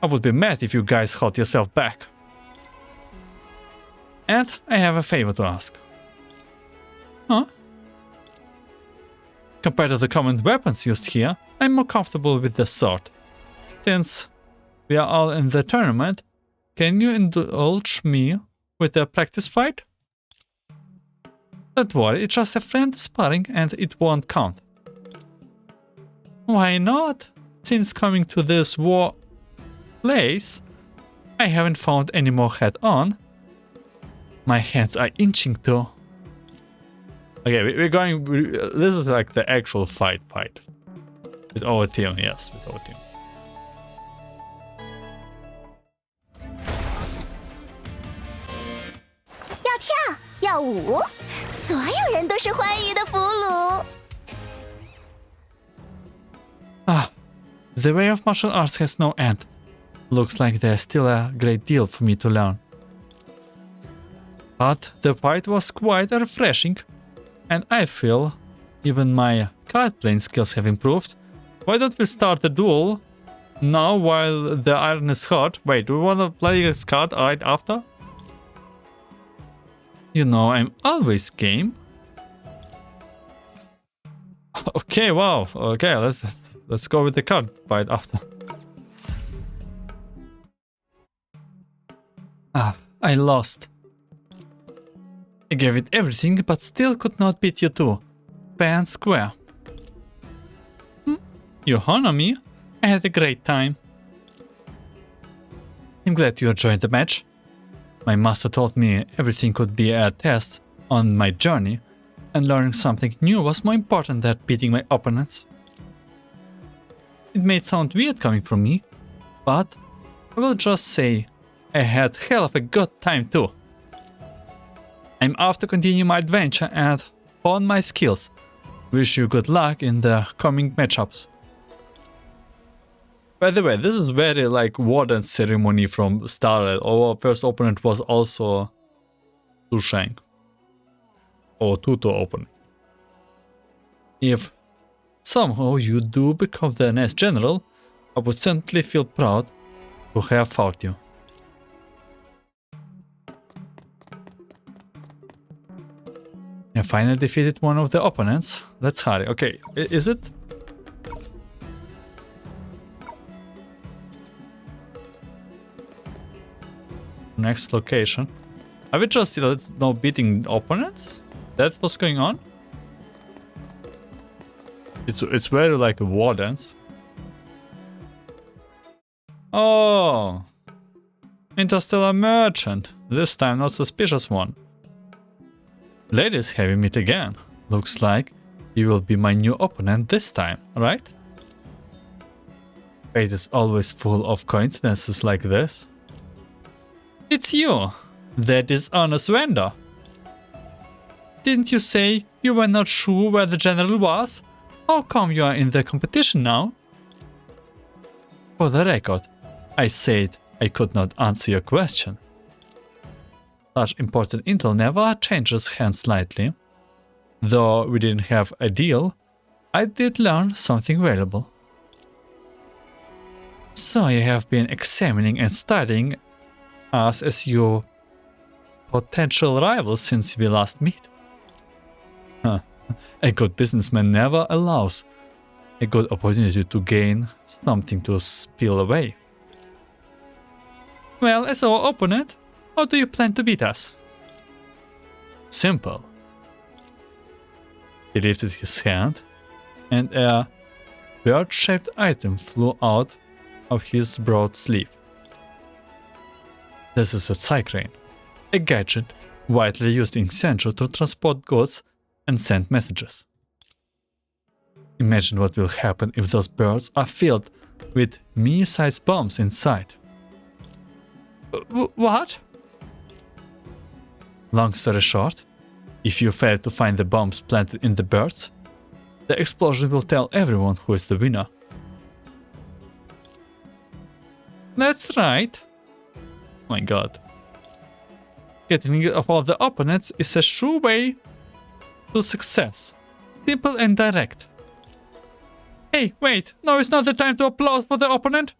I would be mad if you guys hold yourself back. And I have a favor to ask. Huh? Compared to the common weapons used here, I'm more comfortable with the sword. Since we are all in the tournament, can you indulge me with a practice fight? Don't worry, it's just a friend sparring and it won't count. Why not? Since coming to this war place, I haven't found any more head-on. My hands are inching too. Okay, we're going... this is like the actual fight. With our team, yes, with our team. 要跳，要舞，所有人都是欢愉的俘虏。 The way of martial arts has no end. Looks like there's still a great deal for me to learn. But the fight was quite refreshing, and I feel even my card playing skills have improved. Why don't we start the duel now while the iron is hot? Wait, do we want to play this card right after? You know, I'm always game. Okay, wow. Okay, let's go with the card fight after. I lost. I gave it everything, but still could not beat you two. Fair and square. You honor me? I had a great time. I'm glad you enjoyed the match. My master told me everything could be a test on my journey, and learning something new was more important than beating my opponents. It may sound weird coming from me, but I will just say I had hell of a good time too. I'm off to continue my adventure and hone my skills. Wish you good luck in the coming matchups. By the way, this is very like warden ceremony from Starlight. Our first opponent was also Tushang. Or Tuto opponent. If somehow you do become the next general, I would certainly feel proud to have fought you. I finally defeated one of the opponents. Let's hurry. Okay, is it? Next location. Are we just now beating opponents? That's what's going on? It's very like wardens. Oh, Interstellar Merchant. This time not suspicious one. Ladies, have we met again? Looks like you will be my new opponent this time, right? Fate is always full of coincidences like this. It's you, the dishonest vendor. Didn't you say you were not sure where the general was? How come you are in the competition now? For the record, I said I could not answer your question. Such important intel never changes hands lightly. Though we didn't have a deal, I did learn something valuable. So you have been examining and studying us as your potential rivals since we last met. A good businessman never allows a good opportunity to gain something to spill away. Well, as our opponent, how do you plan to beat us? Simple. He lifted his hand, and a bird-shaped item flew out of his broad sleeve. This is a cycrane, a gadget widely used in Senju to transport goods and send messages. Imagine what will happen if those birds are filled with me-sized bombs inside. What? Long story short, if you fail to find the bombs planted in the birds, the explosion will tell everyone who is the winner. That's right. Oh my god. Getting rid of all the opponents is a sure way to success. Simple and direct. Hey, wait, now is not the time to applaud for the opponent.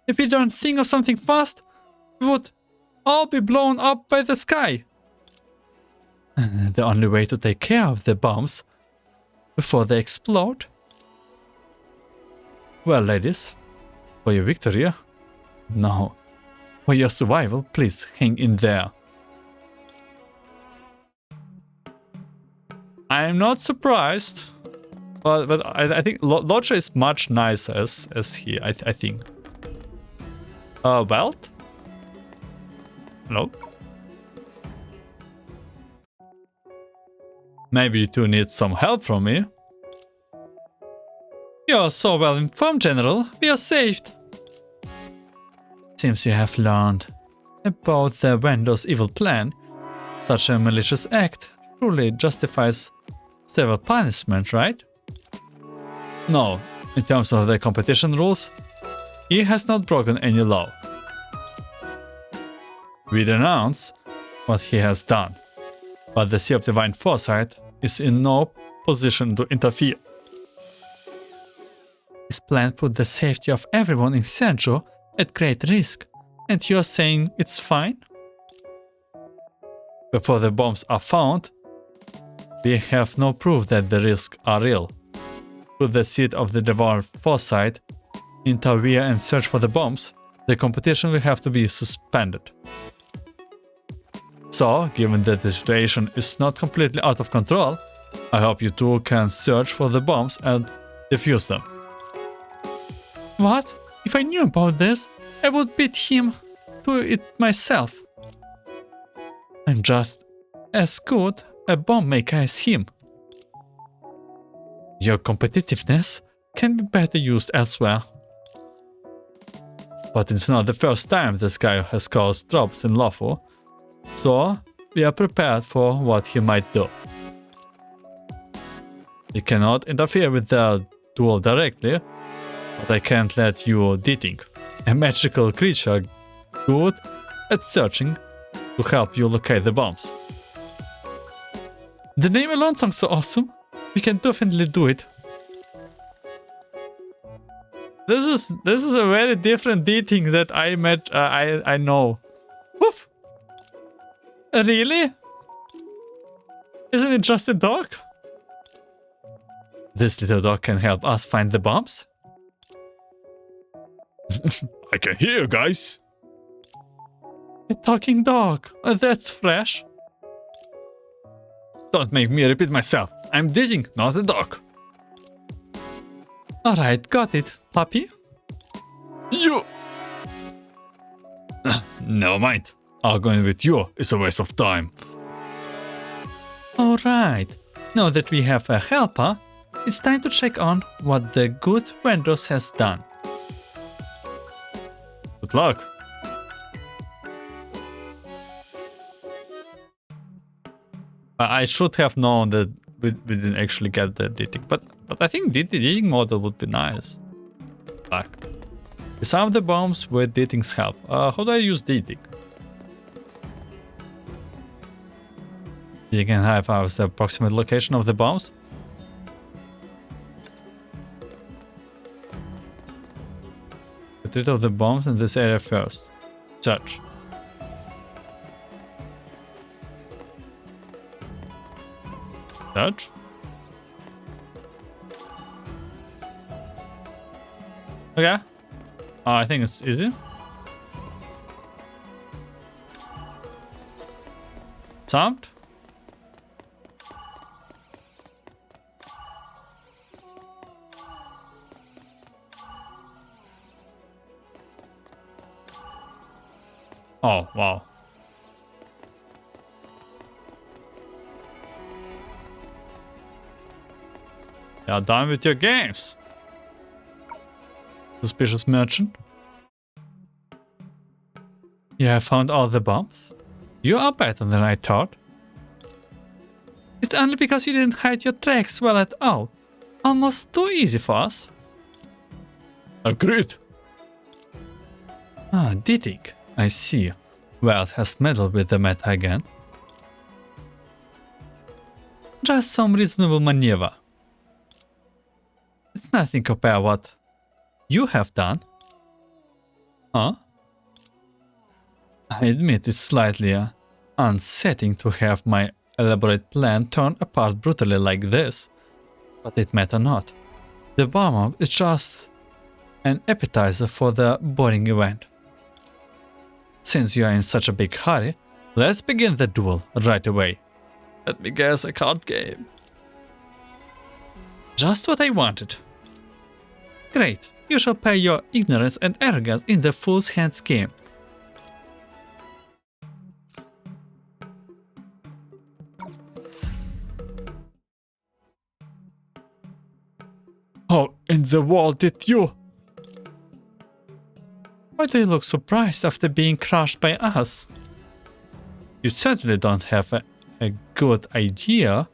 If we don't think of something fast, we would all be blown up by the sky. The only way to take care of the bombs before they explode? Well, ladies, for your victory, no, for your survival, please hang in there. I'm not surprised, but I think Lodger is much nicer as he, I think. Welt? Hello? Maybe you two need some help from me? You're so well informed, General. We are saved. Seems you have learned about the vendor's evil plan. Such a malicious act truly justifies several punishment, right? No, in terms of the competition rules, he has not broken any law. We denounce what he has done, but the Sea of Divine Foresight is in no position to interfere. His plan put the safety of everyone in Senju at great risk, and you're saying it's fine? Before the bombs are found, we have no proof that the risks are real. Should the Seed of the Divine Foresight interfere and search for the bombs, the competition will have to be suspended. So, given that the situation is not completely out of control, I hope you two can search for the bombs and defuse them. What? If I knew about this, I would beat him to it myself. I'm just as good a bomb maker as him. Your competitiveness can be better used elsewhere. But it's not the first time this guy has caused troubles in Luofu, so we are prepared for what he might do. You cannot interfere with the duel directly, but I can't let you Dating, a magical creature good at searching, to help you locate the bombs. The name alone sounds so awesome. We can definitely do it. This is a very different Dating that I know. Woof. Really? Isn't it just a dog? This little dog can help us find the bombs? I can hear you guys. A talking dog. That's fresh. Don't make me repeat myself. I'm Dating, not a dog. Alright, got it, puppy. You. Never mind. Arguing with you is a waste of time. Alright. Now that we have a helper, it's time to check on what the good vendors has done. Good luck. I should have known that we didn't actually get the Dating, but I think the Dating model would be nice. Like, disarm the bombs with Dating's help. How do I use Dating? You can have the approximate location of the bombs. Get rid of the bombs in this area first. Search. Search. Okay. I think it's easy. Sound. Oh, wow. You're done with your games. Suspicious merchant. You have found all the bombs? You are better than I thought. It's only because you didn't hide your tracks well at all. Almost too easy for us. Agreed. Ah, Dittig. I see. Welt has meddled with the meta again. Just some reasonable maneuver. It's nothing compared what you have done. Huh? I admit it's slightly unsettling to have my elaborate plan torn apart brutally like this, but it matters not. The bomb is just an appetizer for the boring event. Since you are in such a big hurry, let's begin the duel right away. Let me guess, a card game. Just what I wanted. Great, you shall pay your ignorance and arrogance in the fool's hands game. How in the world did you? Why do you look surprised after being crushed by us? You certainly don't have a good idea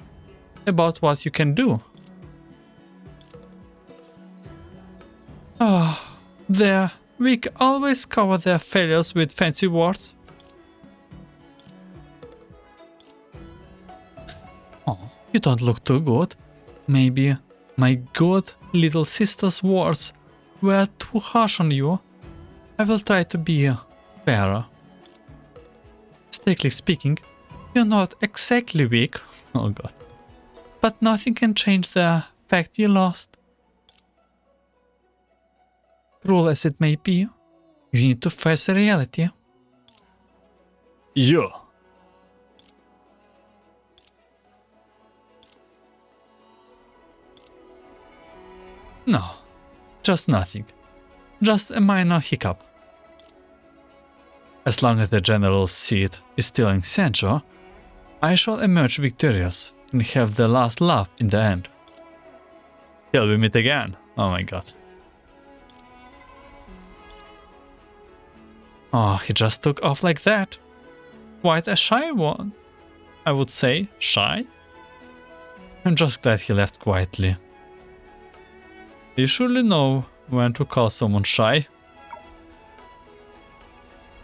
about what you can do. Ah, their weak always cover their failures with fancy words. Oh, you don't look too good. Maybe my good little sister's words were too harsh on you. I will try to be fairer. Strictly speaking, you're not exactly weak. Oh god. But nothing can change the fact you lost. Cruel as it may be, you need to face the reality. Yeah. No, just nothing. Just a minor hiccup. As long as the general's seat is still in censure, I shall emerge victorious and have the last laugh in the end. Till we meet again. Oh my god. Oh, he just took off like that. Quite a shy one. I would say shy. I'm just glad he left quietly. You surely know when to call someone shy.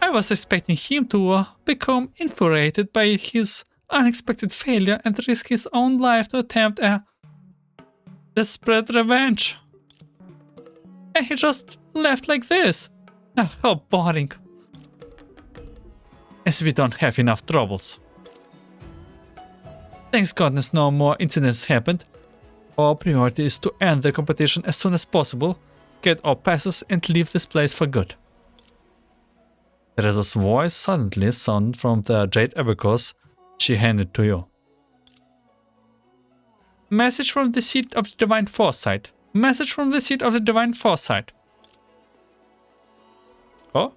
I was expecting him to become infuriated by his unexpected failure and risk his own life to attempt a desperate revenge. And he just left like this. Ah, how boring. As we don't have enough troubles. Thanks goodness no more incidents happened. Our priority is to end the competition as soon as possible, get our passes and leave this place for good. Teresa's voice suddenly sounded from the jade abacus she handed to you. Message from the seat of the divine foresight. Message from the seat of the divine foresight. Oh?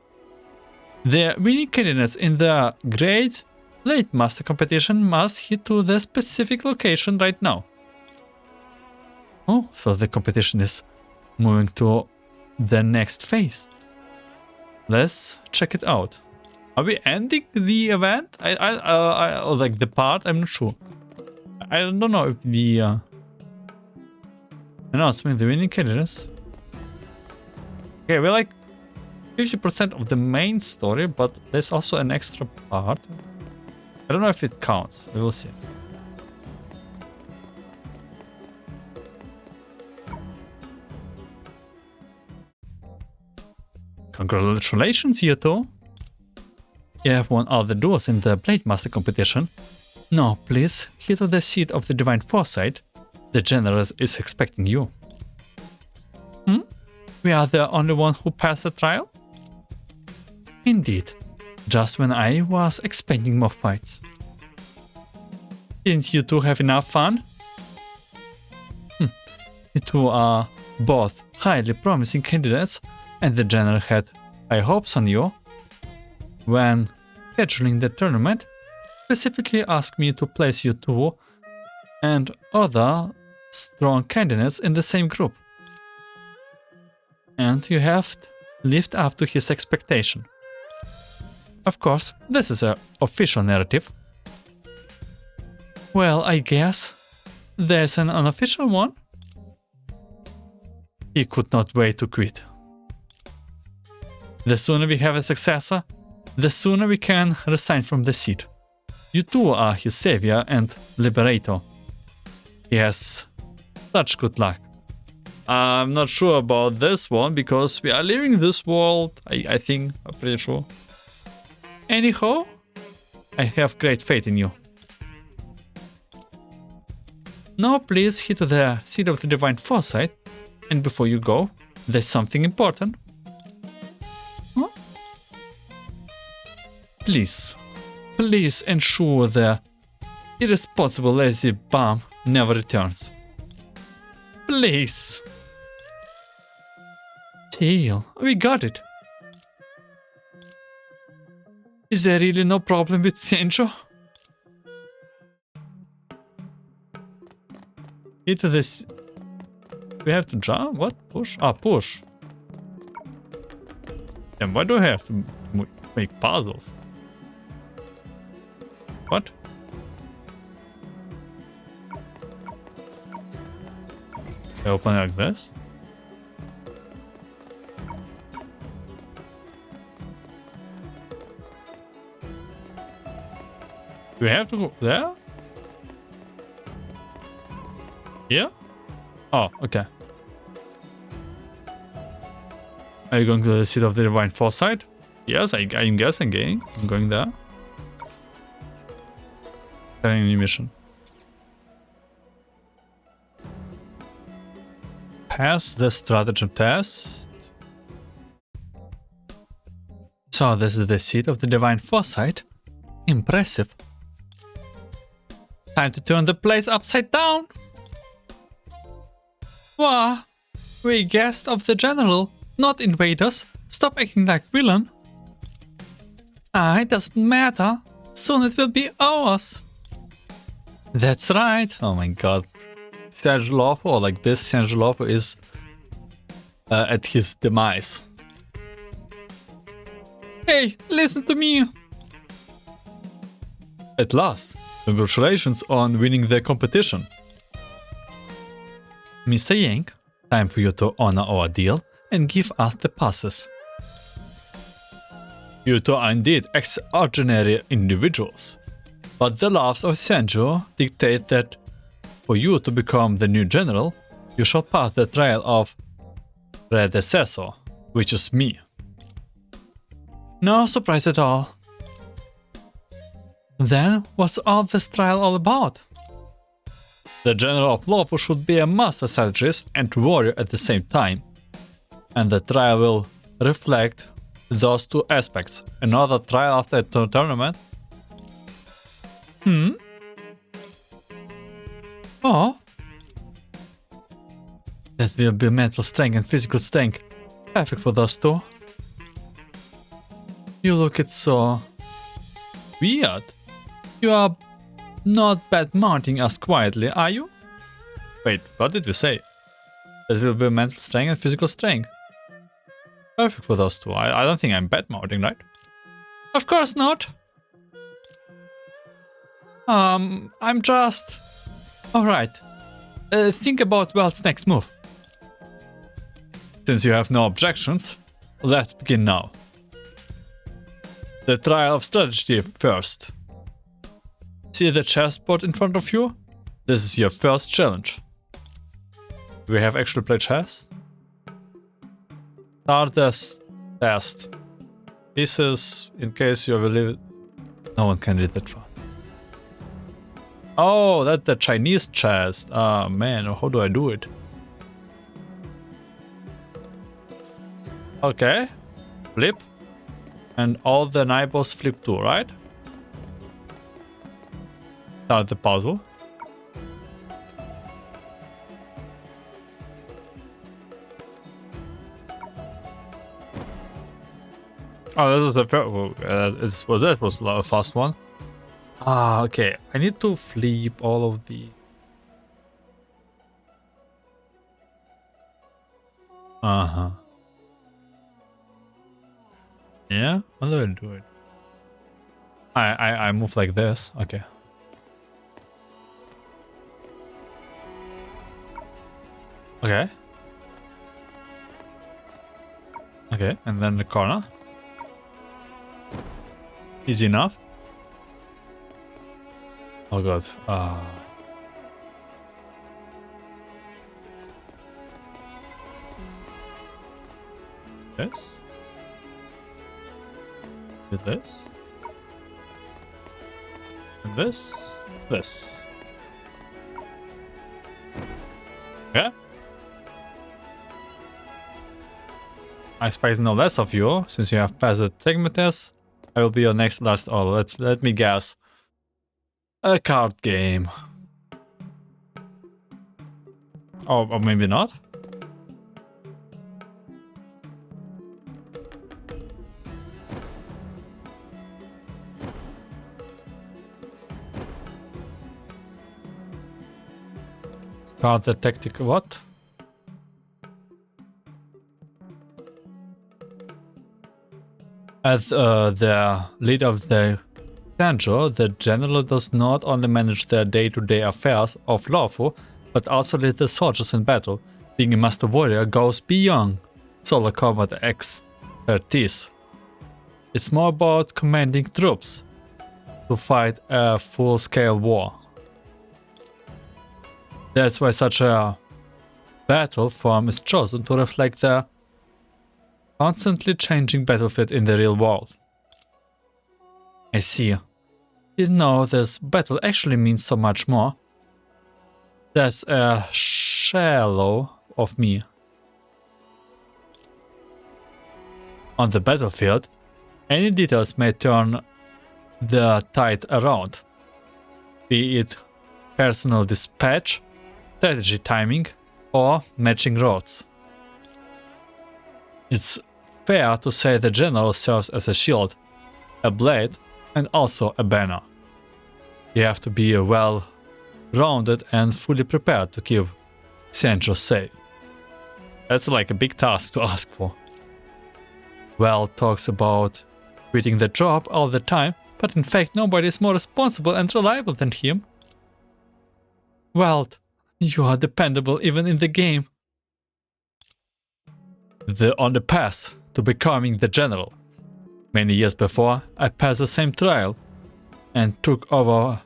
The winning candidates in the Great Late Master competition must head to the specific location right now. Oh, so the competition is moving to the next phase. Let's check it out. Are we ending the event? I like the part. I'm not sure. I don't know if the announcement the winning candidates. Okay, we're like 50% of the main story, but there's also an extra part. I don't know if it counts. We will see. Congratulations, you two. You have won all the duels in the Blade Master competition. Now, please, head to the seat of the Divine Foresight. The General is expecting you. We are the only one who passed the trial? Indeed, just when I was expecting more fights. Didn't you two have enough fun? You two are both highly promising candidates, and the General had high hopes on you. When scheduling the tournament, specifically asked me to place you two and other strong candidates in the same group. And you have lived up to his expectation. Of course, this is an official narrative. Well, I guess there's an unofficial one. He could not wait to quit. The sooner we have a successor, the sooner we can resign from the seat. You two are his savior and liberator. He has such good luck. I'm not sure about this one because we are leaving this world, I think, I'm pretty sure. Anyhow, I have great faith in you. Now please head to the seat of the Divine Foresight, and before you go, there's something important. Huh? Please ensure the irresponsible lazy bum never returns. Please. Deal, we got it. Is there really no problem with Senjo? Into this. We have to jump? What? Push? Ah, push. And why do I have to make puzzles? What? I open like this? Do we have to go there? Yeah? Oh, okay. Are you going to the seat of the Divine Foresight? Yes, I'm guessing. I'm going there. Having a new mission. Pass the stratagem test. So this is the seat of the Divine Foresight. Impressive. Time to turn the place upside down. Wow, we guests of the General, not invaders. Stop acting like villain. It doesn't matter. Soon it will be ours. That's right. Oh my god. Luofu, or like this, Luofu is at his demise. Hey, listen to me. At last, congratulations on winning the competition. Mr. Yang, time for you to honor our deal and give us the passes. You two are indeed extraordinary individuals, but the laws of Senju dictate that for you to become the new general, you shall pass the trial of predecessor, which is me. No surprise at all. Then, what's all this trial all about? The General of Luofu should be a master strategist and warrior at the same time, and the trial will reflect those two aspects. Another trial after the tournament? Oh. That will be mental strength and physical strength. Perfect for those two. You look it so weird. You are not bad mounting us quietly, are you? Wait, what did you say? That will be mental strength and physical strength. Perfect for those two. I don't think I'm bad mounting, right? Of course not. I'm just... Alright. Think about Welt's next move. Since you have no objections, let's begin now. The trial of strategy first. See the chessboard in front of you? This is your first challenge. Do we have actually played chess? Start this test. Pieces, in case you will leave it. No one can read that far. Oh, that's the Chinese chest. Ah, man, how do I do it? Okay. Flip. And all the neighbors flip too, right? Start the puzzle. Oh, this is a that was a fast one. Ah, okay. I need to flip all of the. Yeah, how do I do it? I move like this. Okay. Okay. Okay, and then the corner. Easy enough. Oh god. This. With this. And this. This. Yeah. I expect no less of you, since you have passed the segment test. I will be your next last order. Let me guess. A card game. Or maybe not. Start the tactic what? As the leader of the Sanjo, the general does not only manage the day-to-day affairs of Luofu, but also lead the soldiers in battle. Being a master warrior goes beyond solo combat expertise. It's more about commanding troops to fight a full-scale war. That's why such a battle form is chosen to reflect the constantly changing battlefield in the real world. I see. Didn't know this battle actually means so much more. That's a shallow of me. On the battlefield, any details may turn the tide around. Be it personal dispatch, strategy timing, or matching roads. It's fair to say the general serves as a shield, a blade, and also a banner. You have to be well-rounded and fully prepared to keep Sanjo safe. That's like a big task to ask for. Welt talks about quitting the job all the time, but in fact nobody is more responsible and reliable than him. Welt, you are dependable even in the game. On the path to becoming the general. Many years before, I passed the same trial and took over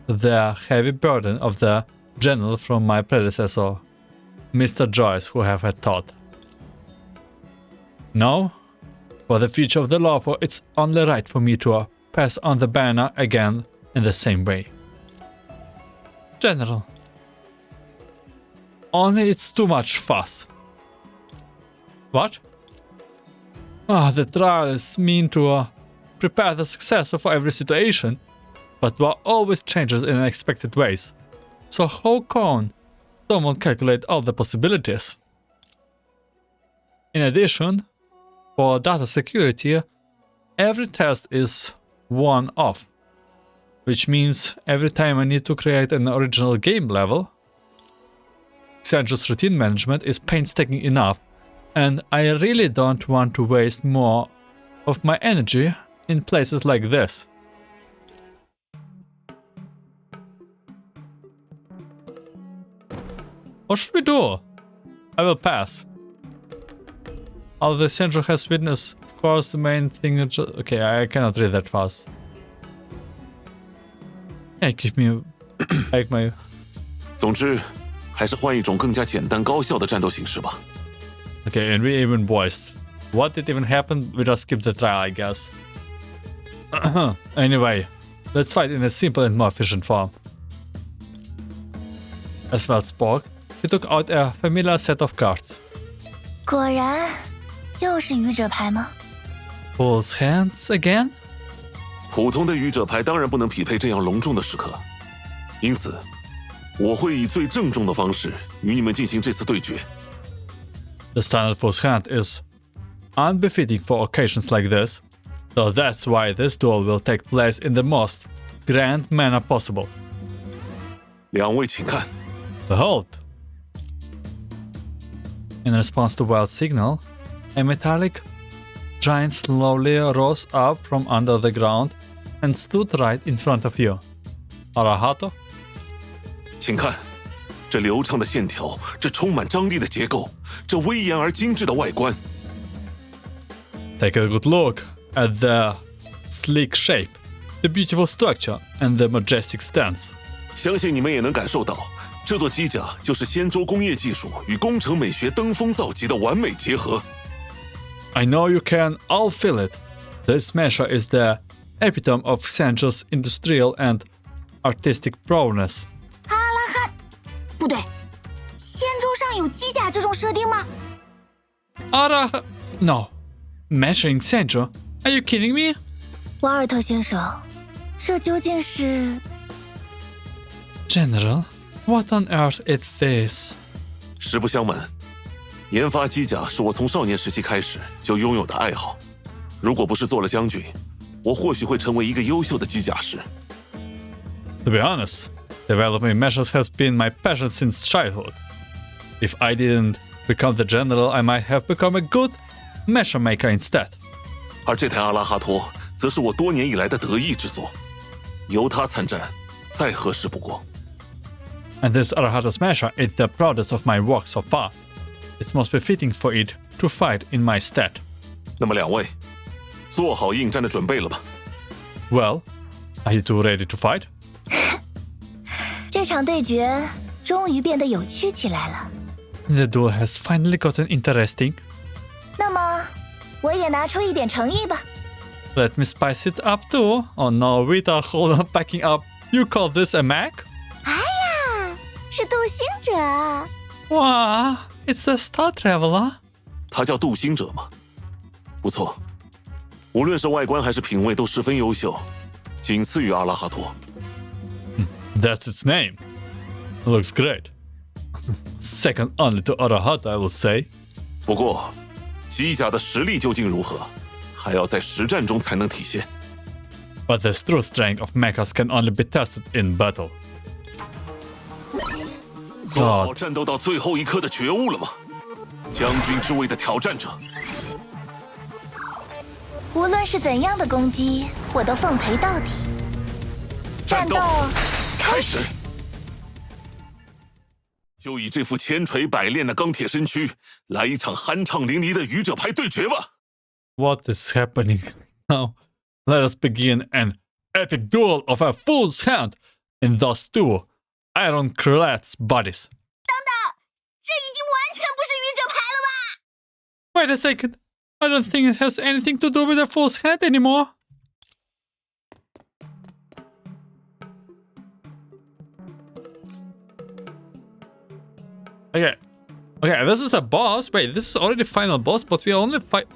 the heavy burden of the general from my predecessor, Mr. Joyce, who have had taught. Now, for the future of the Luofu, it's only right for me to pass on the banner again in the same way. General. Only it's too much fuss. What? The trial is meant to prepare the successor for every situation, but war always changes in unexpected ways. So how can someone calculate all the possibilities? In addition, for data security, every test is one-off, which means every time I need to create an original game level, Sanjo's routine management is painstaking enough, and I really don't want to waste more of my energy in places like this. What should we do? I will pass. Although Sanjo has witnessed, of course, the main thing... Okay, I cannot read that fast. Yeah, give me like my... 总之，还是换一种更加简单高效的战斗形式吧。 Okay, and we even voiced. What did even happen? We just skipped the trial, I guess. Anyway, let's fight in a simple and more efficient form. As Welt spoke, he took out a familiar set of cards. 果然，又是愚者牌吗？ Fool's hands again? 普通的愚者牌当然不能匹配这样隆重的时刻，因此，我会以最郑重的方式与你们进行这次对决。The standard Fool's hand is unbefitting for occasions like this, so that's why this duel will take place in the most grand manner possible. 两位请看， Behold! In response to Welt's signal, a metallic giant slowly rose up from under the ground and stood right in front of you. Arahato? 请看，这流畅的线条，这充满张力的结构，这威严而精致的外观。 Take a good look at the sleek shape, the beautiful structure, and the majestic stance. 相信你们也能感受到，这座机甲就是仙舟工业技术与工程美学登峰造极的完美结合。 I know you can all feel it. This measure is the epitome of Sanjo's industrial and artistic prowess. 阿拉哈，不对，仙舟上有机甲这种设定吗？ No. Measuring Sanjo? Are you kidding me? 瓦尔特先生，这究竟是？ General, what on earth is this? 实不相瞒，研发机甲是我从少年时期开始就拥有的爱好。如果不是做了将军，我或许会成为一个优秀的机甲师。 To be honest, developing measures has been my passion since childhood. If I didn't become the general, I might have become a good measure maker instead. 而这台阿拉哈托则是我多年以来的得意之作，由它参战，再合适不过。 And this Arahato's measure is the proudest of my work so far. It's most befitting for it to fight in my stead. 那么两位，做好应战的准备了吧？ Well, are you two ready to fight? 这场对决终于变得有趣起来了。 The duel has finally gotten interesting. 那么，我也拿出一点诚意吧。 Let me spice it up too. Oh no, Vita, hold on, backing up. You call this a Mac? 哎呀，是渡星者。 Wow, it's a Star Traveler. 它叫渡星者吗？不错，无论是外观还是品味都十分优秀，仅次于阿拉哈托。 That's its name. Looks great. Second only to Arahata, I will say. 不过，机甲的实力究竟如何，还要在实战中才能体现。 But the true strength of mechas can only be tested in battle. 做好战斗到最后一刻的觉悟了吗？将军之位的挑战者。无论是怎样的攻击，我都奉陪到底。战斗开始！就以这副千锤百炼的钢铁身躯，来一场酣畅淋漓的愚者牌对决吧！ What is happening now? Let us begin an epic duel of a fool's hand in those two ironclad's bodies. 这已经完全不是愚者牌了吧？ Wait a second. I don't think it has anything to do with a fool's hand anymore. Okay. Okay, this is a boss. Wait, this is already final boss, but we are only fight.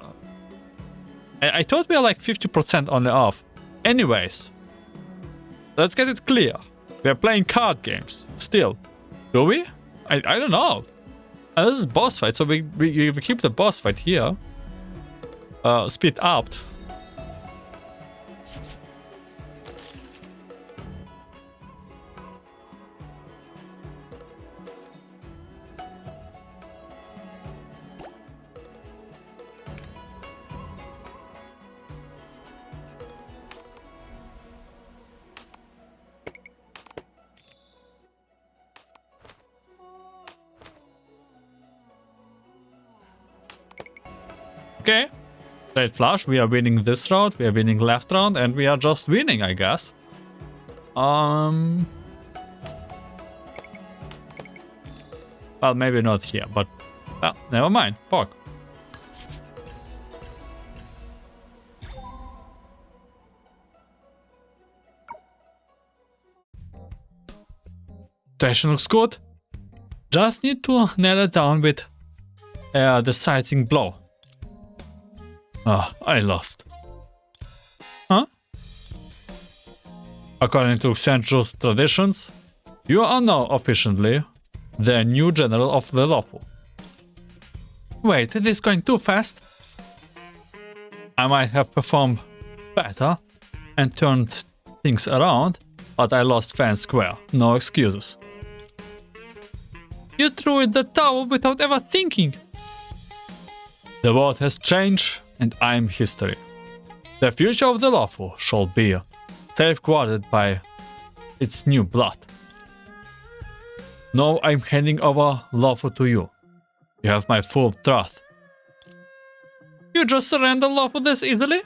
I thought we are like 50% only off. Anyways, let's get it clear. We are playing card games still. Do we? I don't know. And this is boss fight, so we keep the boss fight here. Speed up. Okay. Straight flush. We are winning this round. We are winning left round. And we are just winning, I guess. Well, maybe not here, but... Well, never mind. Pork. Station looks good. Just need to nail it down with a deciding blow. Ah, I lost. Huh? According to Xianzhu's traditions, you are now officially the new general of the Luofu. Wait, it is going too fast. I might have performed better and turned things around, but I lost fair and square. No excuses. You threw in the towel without ever thinking. The world has changed, and I am history. The future of the Luofu shall be safeguarded by its new blood. Now I'm handing over Luofu to you. You have my full trust. You just surrender Luofu this easily?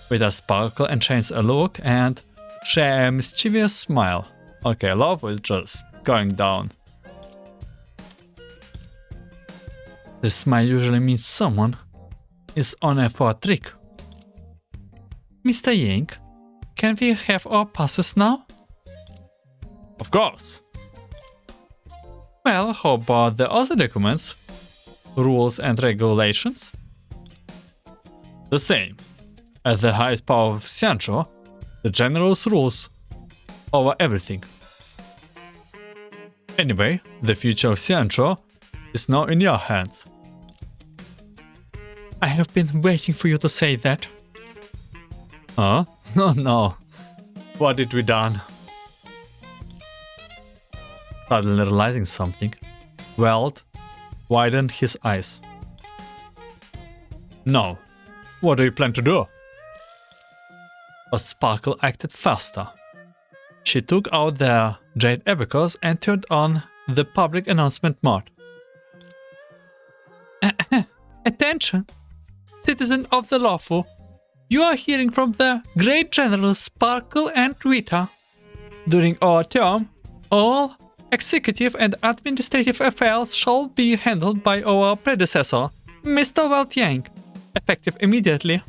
With a sparkle and change a look and share a mischievous smile. Okay, Luofu is just going down. This smile usually means someone is on a for a trick. Mr. Yang, can we have our passes now? Of course. Well, how about the other documents? Rules and regulations? The same. As the highest power of Xianzhou, the general's rules over everything. Anyway, the future of Xianzhou is now in your hands. I have been waiting for you to say that. Huh? Oh no. What did we done? Suddenly realizing something, Welt widened his eyes. No. What do you plan to do? But Sparkle acted faster. She took out the Jade Abacus and turned on the public announcement mode. Attention! Citizen of the Luofu, you are hearing from the Great General Sparkle and Rita. During our term, all executive and administrative affairs shall be handled by our predecessor, Mr. Welt Yang, effective immediately.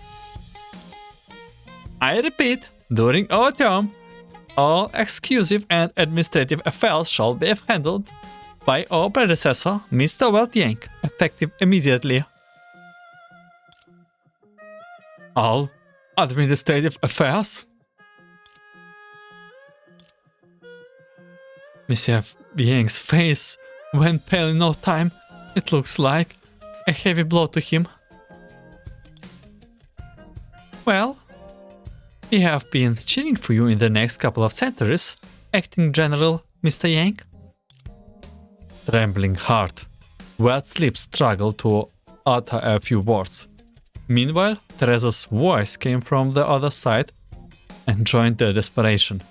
I repeat, during our term, all executive and administrative affairs shall be handled by our predecessor, Mr. Welt Yang, effective immediately. All administrative affairs? Mr. Yang's face went pale in no time. It looks like a heavy blow to him. Well, we have been cheering for you in the next couple of centuries, Acting General Mr. Yang. Trembling heart, Welt's lips struggled to utter a few words. Meanwhile, Teresa's voice came from the other side and joined the desperation.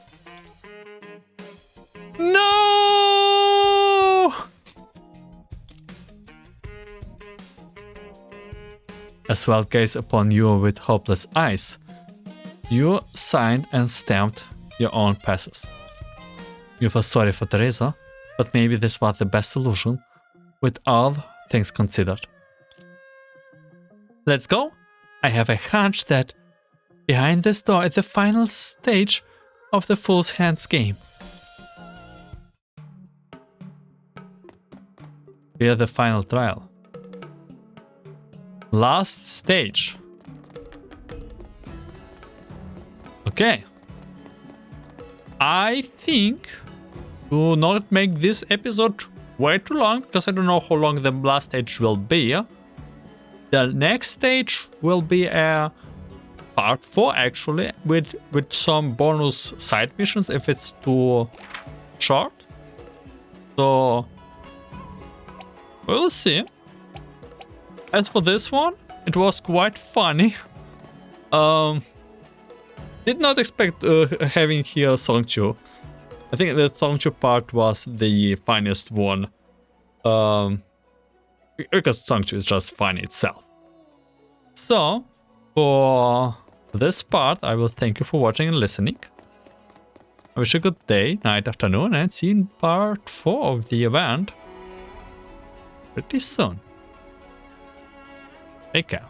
No! As Welt gazed upon you with hopeless eyes, you signed and stamped your own passes. You felt sorry for Teresa, but maybe this was the best solution, with all things considered. Let's go! I have a hunch that behind this door is the final stage of the Fool's Hands game. Here's the final trial. Last stage. Okay. I think do not make this episode way too long, because I don't know how long the last stage will be. The next stage will be a part 4 actually, with some bonus side missions if it's too short. So we'll see. As for this one, it was quite funny. Did not expect having here Songchu. I think the Songchu part was the funniest one. Because Songchu is just funny itself. So, for this part, I will thank you for watching and listening. I wish you a good day, night, afternoon, and see you in part 4 of the event pretty soon. Take care.